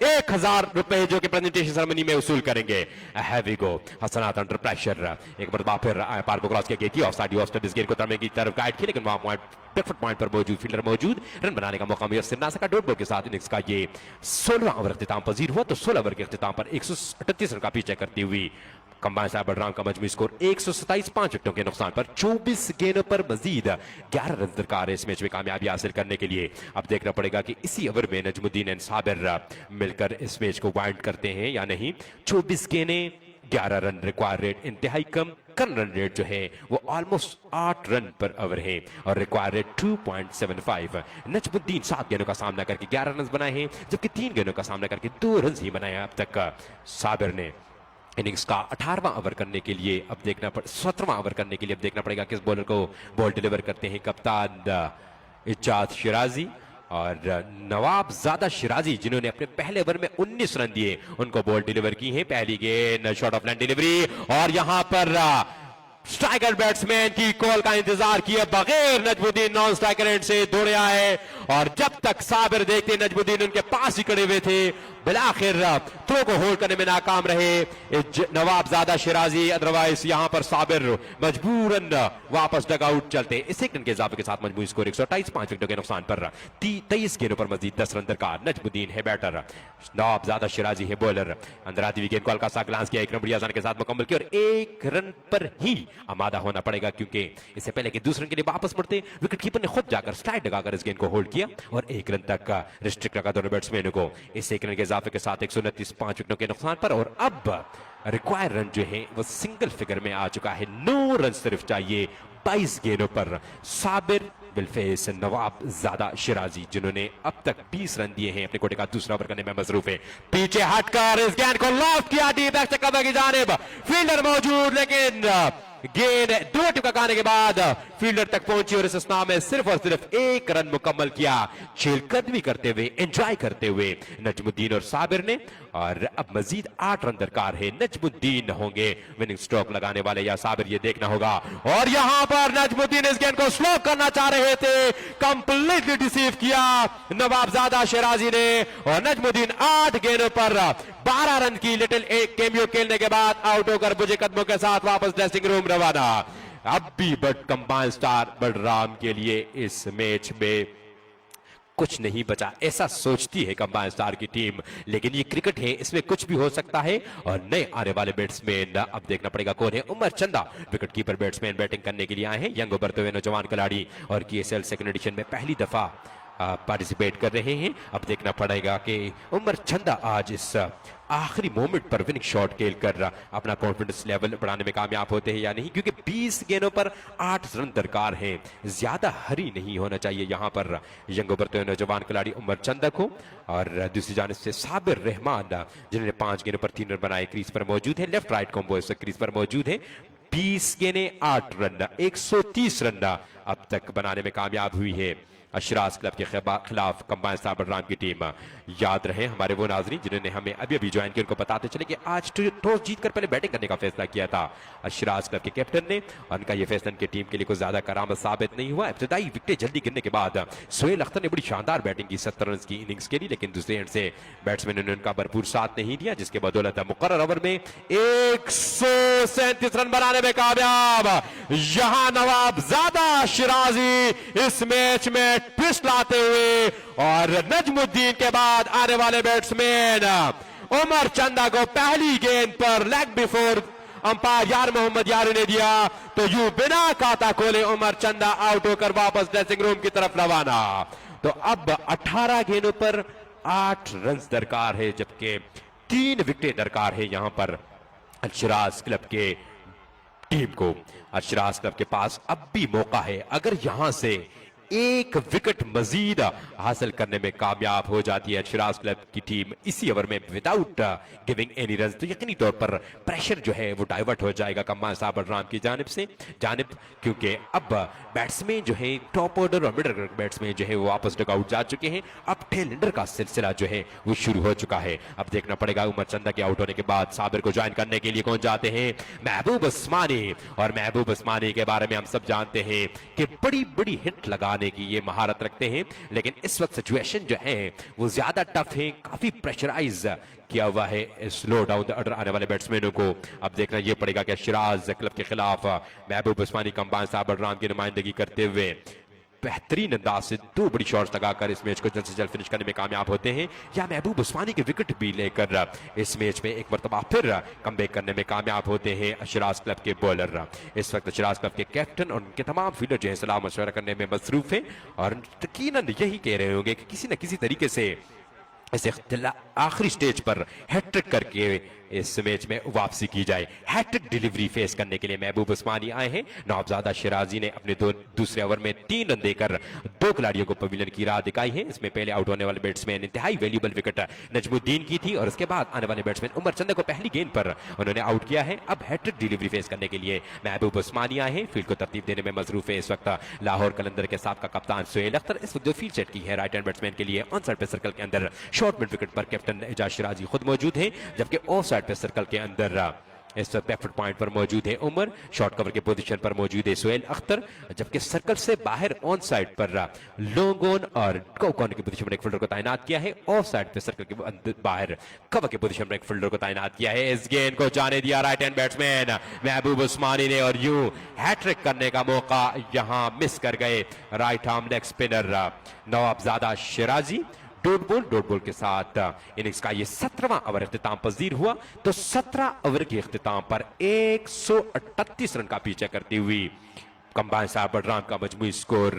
Speaker 5: 1,000 रुपए जो कि प्रेजेंटेशन सेरेमनी में वसूल करेंगे। हैवी गो हसनात अंडर प्रेशर, एक बार फिर पार को क्रॉस किया ऑफ साइड ऑफ इस गेंद को तरमे की तरफ गाइड की, लेकिन वहां पॉइंट पर मौजूद फील्डर मौजूद, रन बनाने का मौका मुयस्सर ना सका। डॉट बॉल के साथ इनिंग्स का ये 16वां ओवर अख्तिताम पजीर हुआ। तो 16 ओवर के अख्तिताम पर 138 रन का पीछे करती हुई कंबाइन स्टार बलराम का मजमूई स्कोर 127, 5 विकेटों के नुकसान पर 24 गेंदों पर मजीद 11 रन दरकार है इस मैच में कामयाबी हासिल करने के लिए। अब देखना पड़ेगा कि इसी ओवर में नजमुद्दीन एंड साबिर मिलकर इस मैच को वाइंड करते हैं या नहीं। 24 गेंदें, 11 रन, रिक्वायर रेट इंतहाई कम, करंट रन रेट जो है वो ऑलमोस्ट 8 रन पर ओवर है और रिक्वायर रेट 2.75। नजमुद्दीन 7 गेंदों का सामना करके 11 रन बनाए हैं, जबकि 3 गेंदों का सामना करके 2 रन ही बनाए अब तक साबिर ने। इनिंग्स का 18वां ओवर करने के लिए अब देखना 17वां ओवर करने के लिए अब देखना पड़ेगा किस बॉलर को बॉल डिलीवर करते हैं। कप्तान इजाज शिराजी और नवाब ज़ादा शिराजी, जिन्होंने अपने पहले ओवर में 19 रन दिए, उनको बॉल डिलीवर की है। पहली गेंद शॉट ऑफ लाइन डिलीवरी और यहां पर स्ट्राइकर बैट्समैन की कॉल का इंतजार किए बगैर नजमुद्दीन नॉन स्ट्राइकर एंड से दौड़े आए और जब तक साबिर देखते नजमुद्दीन उनके पास ही खड़े हुए थे, बिलाखिर थ्रो को होल्ड करने में नाकाम रहे नवाब ज़ादा शिराजी। अदरवाइज यहां पर साबिर मजबूरन वापस डगआउट चलते। इस एक रन के इजाफे के साथ मजमूई स्कोर 128, 5 विकेटों के नुकसान पर 23 गेंदों पर मजीद 10 रन दरकार। नजमुद्दीन है बैटर, नवाब ज़ादा शिराजी है बॉलर। अंदर आती हुई गेंद को हल्का सा ग्लांस किया, 1 रन बढ़िया के साथ मुकम्मल किया और 1 रन पर ही आमादा होना पड़ेगा क्योंकि इससे पहले कि दूसरे रन के लिए वापस मुड़ते विकेट कीपर ने खुद जाकर स्लाइड लगाकर इस गेंद को होल्ड किया और 1 रन तक रिस्ट्रिक्ट रखा दोनों बैट्समैनों को। इस 1 रन के इजाफे के साथ 129, 5 विकेटों के नुकसान पर और अब रिक्वायर रन जो है वो सिंगल फिगर में आ चुका है। 9 रन सिर्फ चाहिए 22 गेंदों पर। साबिर बिलफेस नवाब ज़ादा शिराजी, जिन्होंने अब तक 20 रन दिए हैं, अपने कोटे का दूसरा ओवर करने में मसरूफ है। पीछे हटकर इस गेंद को लॉफ्ट किया डीप बैक से कवर की जानिब, फील्डर मौजूद लेकिन गेंद 2 टिपकाने के बाद फील्डर तक पहुंची और इस स्नाह में सिर्फ और सिर्फ 1 रन मुकम्मल किया। चहलकदमी करते हुए, एंजॉय करते हुए नजमुद्दीन और साबिर ने। और अब मजीद 8 रन दरकार है। नजमुद्दीन होंगे विनिंग स्ट्रोक लगाने वाले या साबिर, ये देखना होगा। और यहां पर नजमुद्दीन इस गेंद को स्लो करना चाह रहे थे, कंप्लीटली डिसीव किया नवाबजादा शिराजी ने और नजमुद्दीन 8 गेंदों पर 12 रन की लिटिल एक कैमियो खेलने के बाद आउट होकर बुझे कदमों के साथ वापस ड्रेसिंग रूम रवाना। अब भी बट कंबाइन स्टार बलराम के लिए इस मैच में कुछ नहीं बचा, ऐसा सोचती है कंबाइन स्टार की टीम। लेकिन ये क्रिकेट है, इसमें कुछ भी हो सकता है। और नए आने वाले बैट्समैन अब देखना पड़ेगा कौन है। उमर चंदा विकेट कीपर बैट्समैन बैटिंग करने के लिए आए हैं। यंग उभरते हुए नौजवान खिलाड़ी और केएसएल सेकंड एडिशन में पहली दफा पार्टिसिपेट कर रहे हैं। अब देखना पड़ेगा कि उमर चंदा आज इस आखिरी मोमेंट पर विनिंग शॉट खेलकर अपना कॉन्फिडेंस लेवल बढ़ाने में कामयाब होते हैं या नहीं, क्योंकि 20 गेंदों पर 8 रन दरकार हैं। ज्यादा हरी नहीं होना चाहिए यहां पर यंग उभरते हुए नौजवान खिलाड़ी उमर चंदा को। और दूसरी जानिब से साबिर रहमान, जिन्होंने 5 गेंदों पर 3 रन बनाए, क्रीज पर मौजूद है। लेफ्ट राइट कॉम्बो इस क्रीज पर मौजूद है। 20 गेंदें 8 रन, 130 रन अब तक बनाने में कामयाब हुई है अशराज क्लब के खिलाफ कंबाइन साबर राम की टीम। याद रहे हमारे वो नाजरीन जिन्होंने हमें अभी अभी ज्वाइन किया, उनको बताते चले कि आज टॉस जीतकर पहले बैटिंग करने का फैसला किया था अशराज क्लब के कैप्टन ने, और उनका यह फैसला उनकी टीम के लिए कोई ज्यादा करामत साबित नहीं हुआ। इब्तिदाई विकेटें जल्दी गिरने के बाद सोहेल अख्तर ने बड़ी शानदार बैटिंग की 70 रन की इनिंग्स के लिए, लेकिन दूसरे एंड से बैट्समैन ने उनका भरपूर साथ नहीं दिया, जिसके बदौलत मुकर्रर ओवर में 137 रन बनाने में कामयाब। यहां नवाबजादा शिराजी इस मैच में ट्विस्ट लाते हुए, और नजमुद्दीन के बाद आने वाले बैट्समैन उमर चंदा को पहली गेंद पर लेग बिफोर अंपायर यार मोहम्मद यार ने दिया, तो यूं बिना खाता खोले उमर चंदा आउट होकर वापस ड्रेसिंग रूम की तरफ रवाना। तो अब 18 गेंदों पर 8 रन दरकार है, जबकि 3 विकेटें दरकार है यहां पर अशराज क्लब के टीम को। अशराज क्लब के पास अब भी मौका है, अगर यहां से एक विकेट मजीद हासिल करने में कामयाब हो जाती है अशराज क्लब की टीम इसी ओवर में विदाउट गिविंग एनी रन, तो यकीनी तौर पर प्रेशर जो है वो डाइवर्ट हो जाएगा कंबाइन साबर राम की जानिब, क्योंकि अब बैट्समैन जो है टॉप ऑर्डर और मिडल ऑर्डर बैट्समैन जो है वो वापस डगआउट जा चुके हैं। अब टेल एंडर का सिलसिला जो है वो शुरू हो चुका है। अब देखना पड़ेगा उमर चंदा के आउट होने के बाद साबिर को ज्वाइन करने के लिए कौन जाते हैं, महबूब उस्मानी। और महबूब उस्मानी के बारे में हम सब जानते हैं कि बड़ी बड़ी हिट लगाने की ये महारत रखते हैं, लेकिन इस वक्त सिचुएशन जो है वो ज्यादा टफ है, काफी प्रेशराइज किया हुआ है स्लो डाउन द ऑर्डर आने वाले बैट्समैनों को। अब देखना यह पड़ेगा कि अशराज क्लब के खिलाफ महबूब उस्मानी कंबाइन साबर राम की नुमाइंदगी करते हुए बेहतरीन अंदाज से 2 बड़ी शॉट्स लगाकर इस मैच को जल्द से जल्द फिनिश करने में कामयाब होते हैं, या महबूब उस्मानी के विकेट भी लेकर इस मैच में एक मरतबा फिर कमबैक करने में कामयाब होते हैं अशराज क्लब के बॉलर। इस वक्त अशराज क्लब के कैप्टन और उनके तमाम फील्डर जो है सलाह मशवरा करने में मसरूफ है, और यकीनन यही कह रहे होंगे कि किसी न किसी तरीके से इस आखिरी स्टेज पर हैट्रिक करके इस मैच में वापसी की जाए। हैट्रिक डिलीवरी फेस करने के लिए महबूब उस्मानी आए हैं। नवाबजादा शिराजी ने अपने दूसरे ओवर में 3 रन देकर 2 खिलाड़ियों को पवेलियन की राह दिखाई है। इसमें पहले आउट होने वाले बैट्समैन इंतहाई वैल्यूबल विकेट नजमुद्दीन की थी, और उसके बाद आने वाले बैट्समैन उमर चंदा को पहली गेंद पर उन्होंने आउट किया है। अब हैट्रिक डिलीवरी फेस करने के लिए महबूब उस्मानी आए हैं। फील्ड को तरतीब देने में मसरूफ है इस वक्त लाहौर कलंदर के साथ कप्तान सोहेल अख्तर। इस वक्त जो फील्ड सेट की है राइट हैंड बैट्समैन के लिए ऑन साइड पे सर्कल के अंदर शॉर्ट मिड विकेट पर कैप्टन एजाज शिराजी खुद मौजूद है, जबकि ऑफ साइड पे सर्कल के अंदर इस बैकफुट पॉइंट पर मौजूद है उमर, शॉर्ट कवर के पोजीशन पर मौजूद है सोहेल अख्तर, जबकि सर्कल से बाहर ऑन साइड पर लॉन्ग ऑन और कॉर्नर की पोजीशन पर एक फील्डर को तैनात किया है। ऑफ साइड पे सर्कल के बाहर कवर के पोजीशन पर एक फील्डर को तैनात किया है। इस गेंद को जाने दिया राइट हैंड बैट्समैन महबूब उस्मानी ने, और यूं हैट्रिक करने का मौका यहां मिस कर गए right arm leg spinner Nawabzada Shirazi. Dot ball के साथ इनिंग्स का ये 17वां ओवर इख्तिताम पजीर हुआ। तो 17 ओवर के इख्तिताम पर 138 रन का पीछा करती हुई कंबाइन साबर राम का मजमूई स्कोर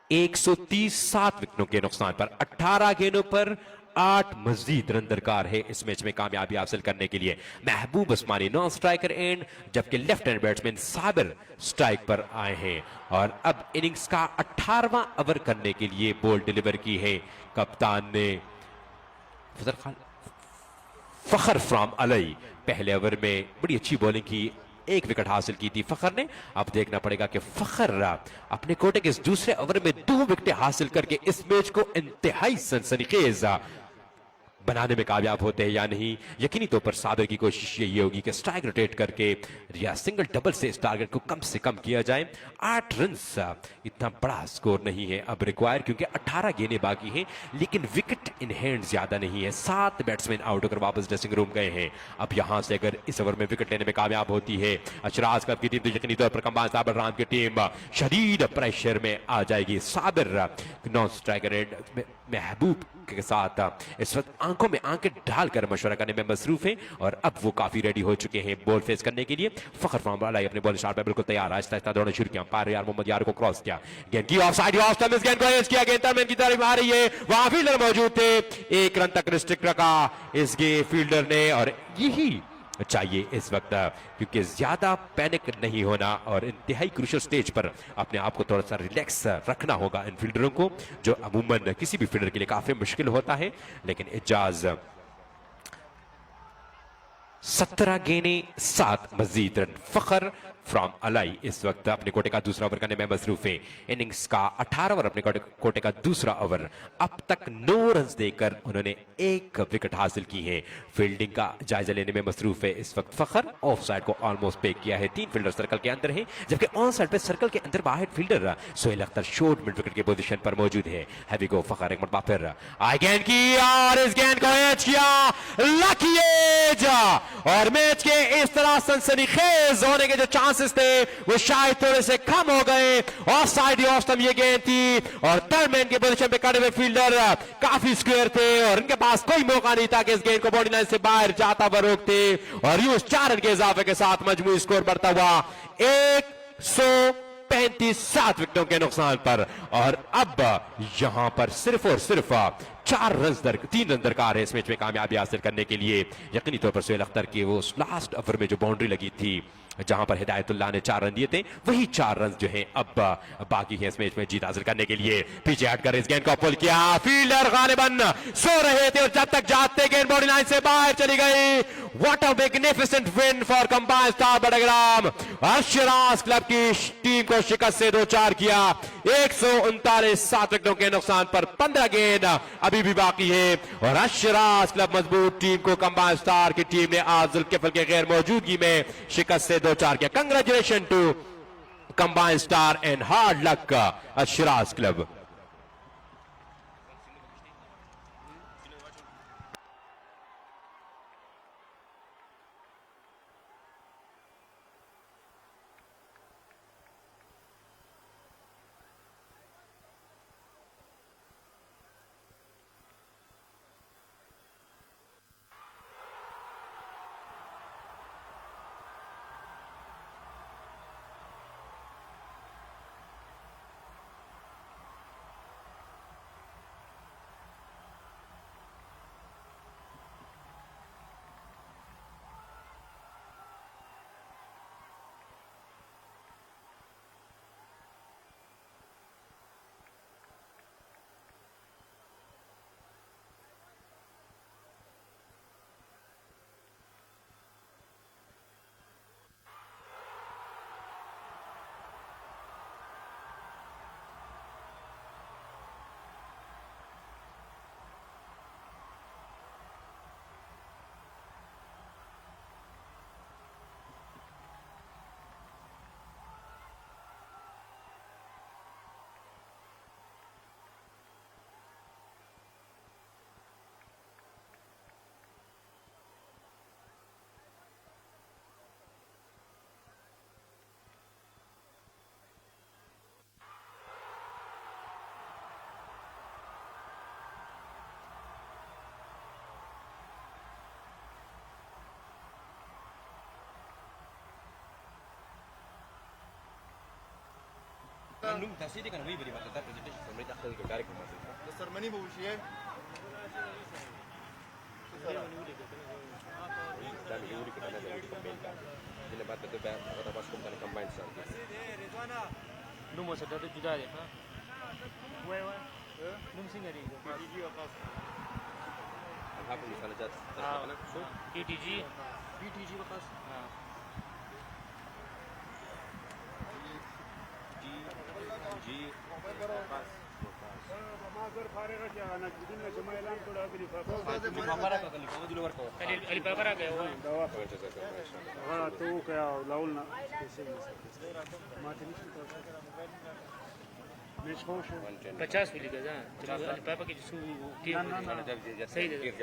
Speaker 5: 130, 7 विकेटों के नुकसान पर 18 गेंदों पर 8 मजीद रन दरकार है इस मैच में कामयाबी हासिल करने के लिए। महबूब उस्मानी नॉन स्ट्राइकर एंड, जबकि left hand batsman Sabir strike पर आए हैं। और अब इनिंग्स का 18वां ओवर करने के लिए बॉल डिलीवर की है कप्तान ने फखर फ्रॉम अलई। पहले ओवर में बड़ी अच्छी बॉलिंग की, 1 विकेट हासिल की थी फखर ने। अब देखना पड़ेगा कि फखर अपने कोटे के इस दूसरे ओवर में 2 विकेटें हासिल करके इस मैच को इंतहाई सनसनीखेज बनाने में कामयाब होते हैं या नहीं। यकीनी तौर पर साबिर की कोशिश यही होगी कि स्ट्राइक रोटेट करके या सिंगल डबल से इस टारगेट को कम से कम किया जाए। 8 रन इतना बड़ा स्कोर नहीं है अब रिक्वायर, क्योंकि 18 गेंदें बाकी हैं, लेकिन विकेट इन हैंड ज्यादा नहीं है। 7 बैट्समैन आउट होकर वापस ड्रेसिंग रूम गए हैं। अब यहां से अगर इस ओवर में विकेट लेने में कामयाब होती है अशराज क्लब की टीम, तो यकीनी तौर पर कंबाइन साबर राम की टीम शदीद प्रेशर में आ जाएगी। साबिर नॉन स्ट्राइकर महबूब के साथ इस वक्त आंखों में आंखें डालकर मशवरा करने में मसरूफ हैं, और अब वो काफी रेडी हो चुके हैं बॉल फेस करने के लिए। फखर फ्रॉम अलई अपने बॉल शॉट पे बिल्कुल तैयार, आहिस्ता आहिस्ता दौड़ना शुरू किया। पार यार मोहम्मद यार को क्रॉस किया, गेंद की ऑफ साइड, ऑफ स्टंप, इस गेंद को एज किया, गेंद तरफ की तरफ आ रही है, वहां फील्डर मौजूद थे, 1 रन तक रिस्ट्रिक्ट रखा इस फील्डर ने। और यही चाहिए इस वक्त, क्योंकि ज्यादा पैनिक नहीं होना और इंतहाई क्रूशियल स्टेज पर अपने आप को थोड़ा सा रिलैक्स रखना होगा इन फील्डरों को, जो अमूमन किसी भी फील्डर के लिए काफी मुश्किल होता है। लेकिन एजाज 17 गेंदें 7 मजीद रन। फ्रॉम अलाई इस वक्त अपने कोटे का दूसरा ओवर करने में मसरूफ है। इनिंग्स का 18 ओवर अपने कोटे का दूसरा ओवर, अब तक 9 रन देकर उन्होंने 1 विकेट हासिल की है। फील्डिंग का जायजा लेने में मसरूफ है इस वक्त फखर। ऑफ साइड को ऑलमोस्ट पे किया है, 3 फील्डर सर्कल के अंदर है, जबकि ऑन साइड पे सर्कल के अंदर बाहर fielder Sohail Akhtar short mid wicket की पोजीशन पर मौजूद है। हैवी गो फखर, एक मरतबा फिर आई गेंद की और इस गेंद को एज किया, लकी एज, और मैच के इस तरह सनसनीखेज होने के जो चांसेस थे वो शायद थोड़े से कम हो गए। ऑफ साइड ऑफ ये गेंद थी और थर्ड मैन की पोजीशन पे खड़े हुए फील्डर काफी स्क्वायर थे और इनके पास कोई मौका नहीं था कि इस गेंद को बॉडी लाइन से बाहर जाता हुआ रोकते, और यूं 4 रन के इजाफे के साथ मजमूई स्कोर बढ़ता हुआ 135 7 विकेटों के नुकसान पर। और अब यहां पर सिर्फ और सिर्फ 3 रन दरकार है इस मैच में कामयाबी हासिल करने के लिए। यकीनी तौर पर सोहेल अख्तर की वो लास्ट ओवर में जो बाउंड्री लगी थी जहां पर हिदायतुल्लाह ने 4 रन दिए थे, वही 4 रन जो हैं अब बाकी हैं इस मैच में जीत हासिल करने के लिए। पीछे हटकर इस गेंद को पुल किया, फील्डर गालिबन सो रहे थे और जब तक जाते गेंद बॉडी लाइन से बाहर चली गई। What a magnificent win for combined star Badgram. Ashraj club की टीम को शिकस्त से 2-4 किया, 139 7 विकेटों के नुकसान पर 15 गेंद अभी भी बाकी है और अशराज क्लब मजबूत टीम को कंबाइंड स्टार की टीम ने आज जुल्किफल के गैर मौजूदगी में शिकस्त से 2-4 किया। Congratulation to combined star and hard luck Ashraj club.
Speaker 2: Sermani Bouchier.
Speaker 1: Numo sa dati juda ya. Wai wai. Num singari.
Speaker 3: Apa misalnya jat?
Speaker 1: PTG bekas. Alipapara gaya हुआ है।
Speaker 7: हाँ तो क्या लाउल ना मैच होश
Speaker 1: 50 मिली गया ना Alipapa की जो सही है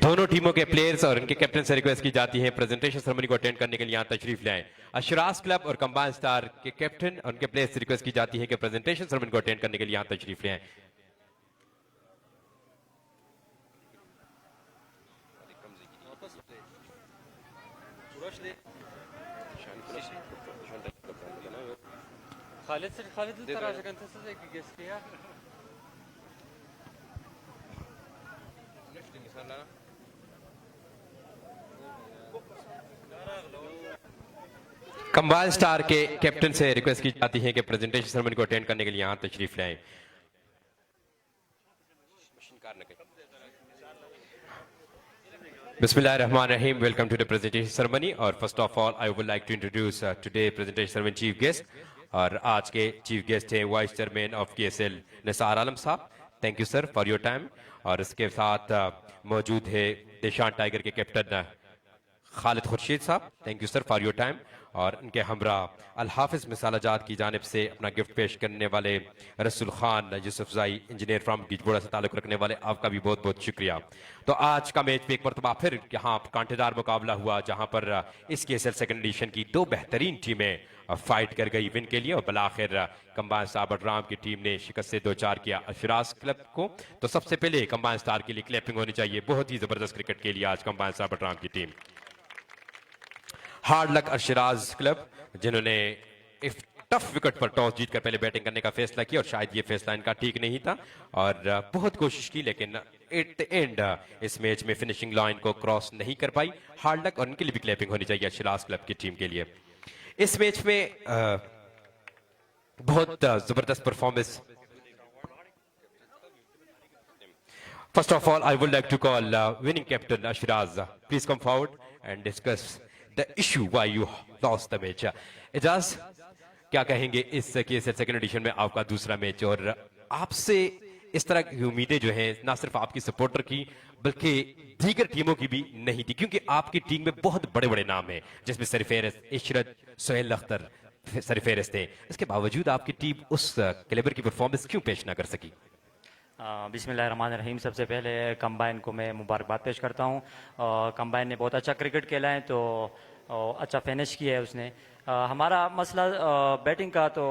Speaker 5: दोनों टीमों के प्लेयर्स और उनके कैप्टन से रिक्वेस्ट की जाती है प्रेजेंटेशन सेरेमनी को अटेंड करने के लिए यहाँ तशरीफ लाएं। अशराज क्लब और कंबाइन स्टार के कैप्टन और उनके प्लेयर्स से रिक्वेस्ट की जाती है कि प्रेजेंटेशन सेरेमनी को अटेंड करने के लिए यहाँ तशरीफ लाएं। कंबाइन स्टार के कैप्टन से रिक्वेस्ट की जाती है कि प्रेजेंटेशन सेरेमनी को अटेंड करने के लिए यहां तशरीफ लाएं। Bismillahirrahmanirrahim. Welcome to the presentation ceremony. और first of all, I would like to introduce today presentation ceremony chief guest. और आज के चीफ गेस्ट हैं vice chairman of KSL Nisar Alam साहब। Thank you sir for your time. और इसके साथ मौजूद है देशान टाइगर के कैप्टन खालिद खुर्शीद साहब। Thank you sir for your time. और उनके हमरा अल हाफिज मिसालाजात की जानिब से अपना गिफ्ट पेश करने वाले रसूल खान यूसुफजाई इंजीनियर फ्राम गिजबोड़ा से ताल्लुक़ रखने वाले आपका भी बहुत बहुत शुक्रिया। तो आज का मैच में एक मरतबा फिर यहाँ कांटेदार मुकाबला हुआ जहाँ पर इस KSL सेकंड एडिशन की दो बेहतरीन टीमें फाइट कर गई विन के लिए और बलाखिर कंबाइन स्टार बडराम की टीम ने शिकस्त से 2-4 किया अशराज क्लब को। तो सबसे पहले कंबाइन स्टार के लिए क्लैपिंग होनी चाहिए। बहुत ही जबरदस्त क्रिकेट के लिए आज कंबाइन स्टार बडराम की team. Hard luck Ashraj club जिन्होंने एक टफ विकेट पर टॉस जीतकर पहले बैटिंग करने का फैसला किया और शायद ये फैसला इनका ठीक नहीं था और बहुत कोशिश की लेकिन एट द एंड इस मैच में फिनिशिंग लाइन को क्रॉस नहीं कर पाई। हार्ड लक और उनके लिए भी क्लैपिंग होनी चाहिए अशराज क्लब की टीम के लिए। इस मैच में बहुत जबरदस्त performance. First of all I would like to call winning captain Ashraj, please come forward and discuss the issue why you lost the match. Ejaz क्या कहेंगे इस KSL सेकंड एडिशन में आपका दूसरा मैच और आपसे इस तरह की उम्मीदें जो हैं ना सिर्फ आपकी सपोर्टर की बल्कि दीगर टीमों की भी नहीं थी क्योंकि आपकी टीम में बहुत बड़े बड़े नाम हैं जिसमें सरफेरस, इशरत, सोहेल अख्तर सरफेरस थे। इसके बावजूद आपकी टीम उस कैलिबर की परफॉर्मेंस क्यों पेश ना कर सकी?
Speaker 8: बिस्मिल्लाहिर्रहमानिर्रहीम। सबसे पहले कंबाइन को मैं मुबारकबाद पेश करता हूँ। कंबाइन ने बहुत अच्छा क्रिकेट खेला है तो अच्छा फिनिश किया है उसने। हमारा मसला बैटिंग का तो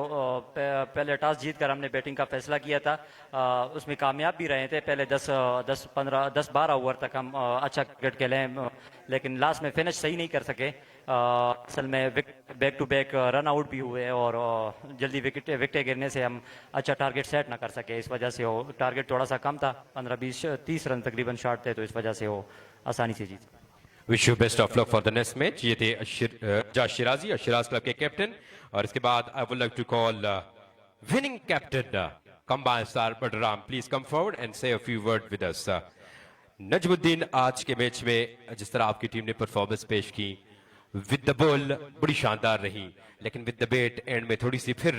Speaker 8: पहले टॉस जीतकर हमने बैटिंग का फैसला किया था, उसमें कामयाब भी रहे थे। पहले 10-12 ओवर तक हम अच्छा क्रिकेट खेले लेकिन लास्ट में फिनिश सही नहीं कर सके। असल में back to back run out भी हुए और जल्दी विकेटें गिरने से हम अच्छा टारगेट सेट ना कर सके। इस वजह से वो टारगेट थोड़ा सा कम था, 15-20-30 रन तकरीबन शॉट थे तो इस वजह से वो आसानी से जीत।
Speaker 5: Wish you best of luck for the next match. ये थे एजाज शिराजी अशराज क्लब के कैप्टन और इसके बाद I would like to call winning captain combine star Badram, please come forward and say a few word with us. Najmuddin, आज के मैच में जिस तरह आपकी टीम ने परफॉर्मेंस पेश की विद द बॉल बड़ी शानदार रही लेकिन विद द बैट एंड में थोड़ी सी फिर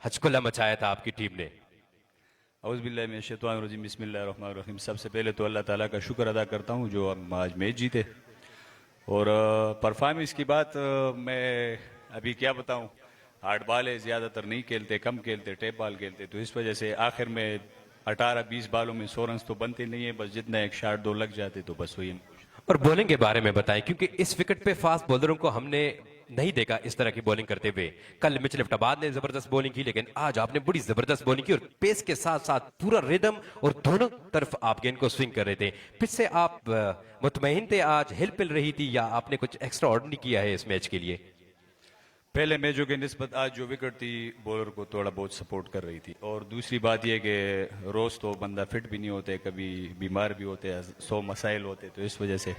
Speaker 5: हचकुला मचाया था आपकी टीम ने।
Speaker 9: औज़ुबिल्लाहिमिनश्शैतानिर्रजीम, बिस्मिल्लाहिर्रहमानिर्रहीम। सबसे पहले तो अल्लाह ताला का शुक्र अदा करता हूँ जो हम आज मैच जीते और परफॉर्मेंस की बात मैं अभी क्या बताऊँ। हार्ड बॉल है, ज़्यादातर नहीं खेलते, कम खेलते, टेप बॉल खेलते तो इस वजह से आखिर में 18-20 बालों में 100 रन तो बनते नहीं है, बस जितना एक शॉट 2 लग जाते तो बस वही।
Speaker 5: और बॉलिंग के बारे में बताएं क्योंकि इस विकेट पे फास्ट बॉलरों को हमने नहीं देखा इस तरह की बॉलिंग करते हुए। कल मिचेल इफ्ताबाद ने जबरदस्त बॉलिंग की लेकिन आज आपने बड़ी जबरदस्त बॉलिंग की और पेस के साथ साथ पूरा रिदम और दोनों तरफ आप गेंद को स्विंग कर रहे थे। फिर से आप मुतमईन थे आज, हिल पिल रही थी या आपने कुछ एक्स्ट्रा ऑर्डिनरी किया है इस मैच के लिए?
Speaker 9: पहले मैचों के निस्बत आज जो विकेट थी बॉलर को थोड़ा बहुत सपोर्ट कर रही थी। और दूसरी बात यह कि रोज़ तो बंदा फिट भी नहीं होते, कभी बीमार भी होते हैं, 100 मसाइल होते, तो इस वजह से।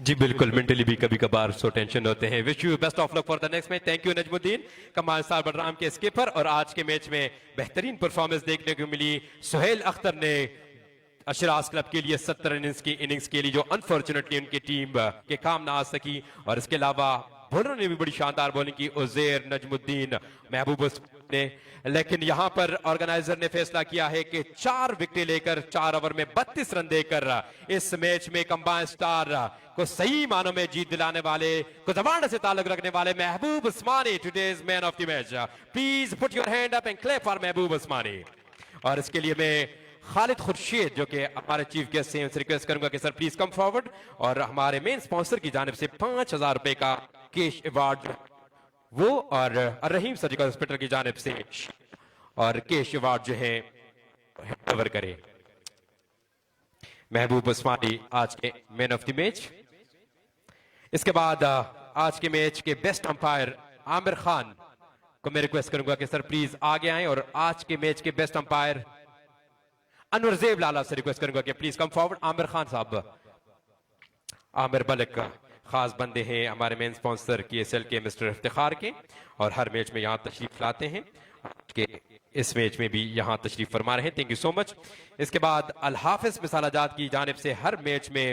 Speaker 5: जी बिल्कुल, मेंटली भी कभी कभार सो टेंशन होते हैं। Wish you best of luck for the next match. Thank you Najmuddin, कमाल सार बलराम के स्कीपर। और आज के मैच में बेहतरीन परफॉर्मेंस देखने को मिली सुहेल अख्तर ने अशराज क्लब के लिए 70 इनिंग्स की इनिंग्स के लिए, जो अनफॉर्चुनेटली उनकी टीम के काम ना आ सकी। और इसके अलावा बॉलरों ने भी बड़ी शानदार बॉलिंग की, उज़ैर, नजमुद्दीन, महबूब ने। लेकिन यहां पर ऑर्गेनाइजर ने फैसला किया है कि 4 विकेटें लेकर 4 ओवर में 32 रन देकर इस मैच में कंबाइन स्टार को सही मानों में जीत दिलाने वाले, कुजवाड़ा से ताल्लुक रखने वाले Mehboob Usmani today's man of the match. Please put your hand up and clap for Mehboob Usmani. और इसके लिए मैं खालिद खुर्शीद जो कि हमारे चीफ गेस्ट हैं, उनसे रिक्वेस्ट करूंगा कि सर प्लीज कम फॉरवर्ड। और हमारे मेन स्पॉन्सर की जानिब से 5000 रुपए का कैश अवार्ड वो, और रहीम सर्जिकल हॉस्पिटल की जानिब से और कैश अवार्ड जो है कवर करे। महबूब उस्मानी आज के मैन ऑफ द मैच। इसके बाद आज के मैच के बेस्ट अंपायर आमिर खान को मैं रिक्वेस्ट करूंगा कि सर प्लीज आगे आएं। और आज के मैच के बेस्ट अंपायर अनवर ज़ेब लाला से रिक्वेस्ट करूंगा कि please come forward. Aamir Khan साहब, आमिर मलिक खास बंदे हैं हमारे मेन स्पॉन्सर KSL के मिस्टर इफ्तिखार के, और हर मैच में यहाँ तशरीफ लाते हैं। के इस मैच में भी यहाँ तशरीफ फरमा रहे हैं, थैंक यू सो मच। इसके बाद अल हाफिज मिसालाजात की जानिब से हर मैच में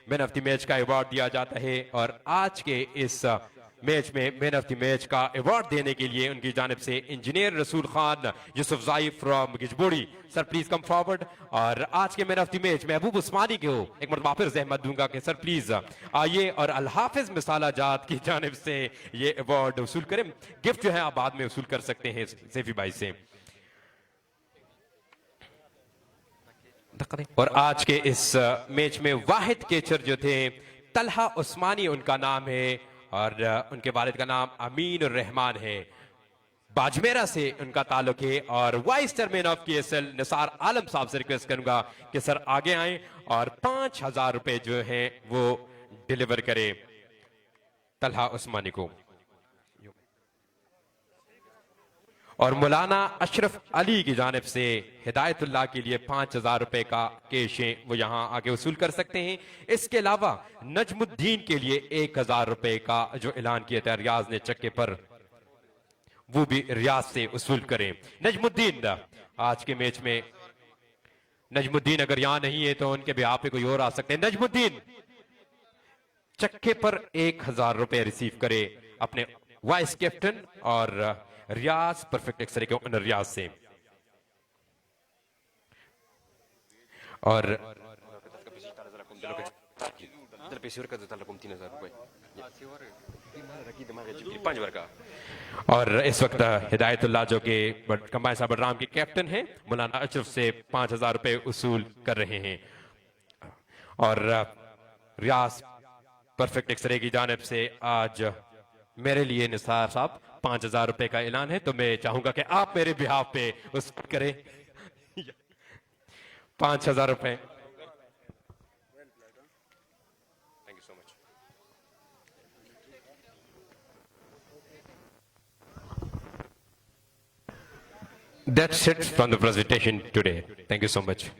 Speaker 5: मैन ऑफ द मैच का अवार्ड दिया जाता है। और आज के इस मैच में मैन ऑफ द मैच का अवार्ड देने के लिए उनकी जानिब से engineer Rasool Khan Yusufzai from Gizbodi, sir please come forward. और आज के मैन ऑफ द मैच महबूब उस्मानी को एक मरतबा फिर जहमत दूंगा कि सर प्लीज आइए और अल हाफिज मिसालाजात की जानिब से ये अवार्ड वसूल करें। गिफ्ट जो है आप बाद में वसूल कर सकते हैं सैफी भाई से। और आज के इस मैच में वाहिद कैचर जो थे तलहा उस्मानी उनका नाम है, और उनके वालिद का नाम अमीन रहमान है, बाजमेरा से उनका ताल्लुक है। और vice chairman of KSL Nisar Alam साहब से रिक्वेस्ट करूंगा कि सर आगे आएं और 5000 रुपए जो हैं वो डिलीवर करें तलहा उस्मानी को। और मौलाना अशरफ अली की जानिब से हिदायतुल्लाह के लिए 5000 रुपए का कैश है वो यहाँ आगे वसूल कर सकते हैं। इसके अलावा नजमुद्दीन के लिए 1000 रुपए का जो ऐलान किया था रियाज ने चक्के पर, वो भी रियाज से वसूल करें। नजमुद्दीन आज के मैच में, नजमुद्दीन अगर यहां नहीं है तो उनके बिहाफ पे कोई और आ सकते हैं। नजमुद्दीन चक्के पर 1000 रुपए रिसीव करे अपने वाइस कैप्टन और रियाज परफेक्ट एक्सरे के ओनर रियाज से। और इस वक्त हिदायतुल्लाह जो कि कंबाइन साहब बलराम के कैप्टन हैं, मौलाना अशरफ से 5000 रुपए वसूल कर रहे हैं। और रियाज परफेक्ट एक्सरे की जानिब से आज मेरे लिए निसार साहब 5000 रुपए का ऐलान है, तो मैं चाहूंगा कि आप मेरे बिहाफ पे उस करें 5000 रुपए। Thank you so much. That's it from the presentation today. Thank you so much.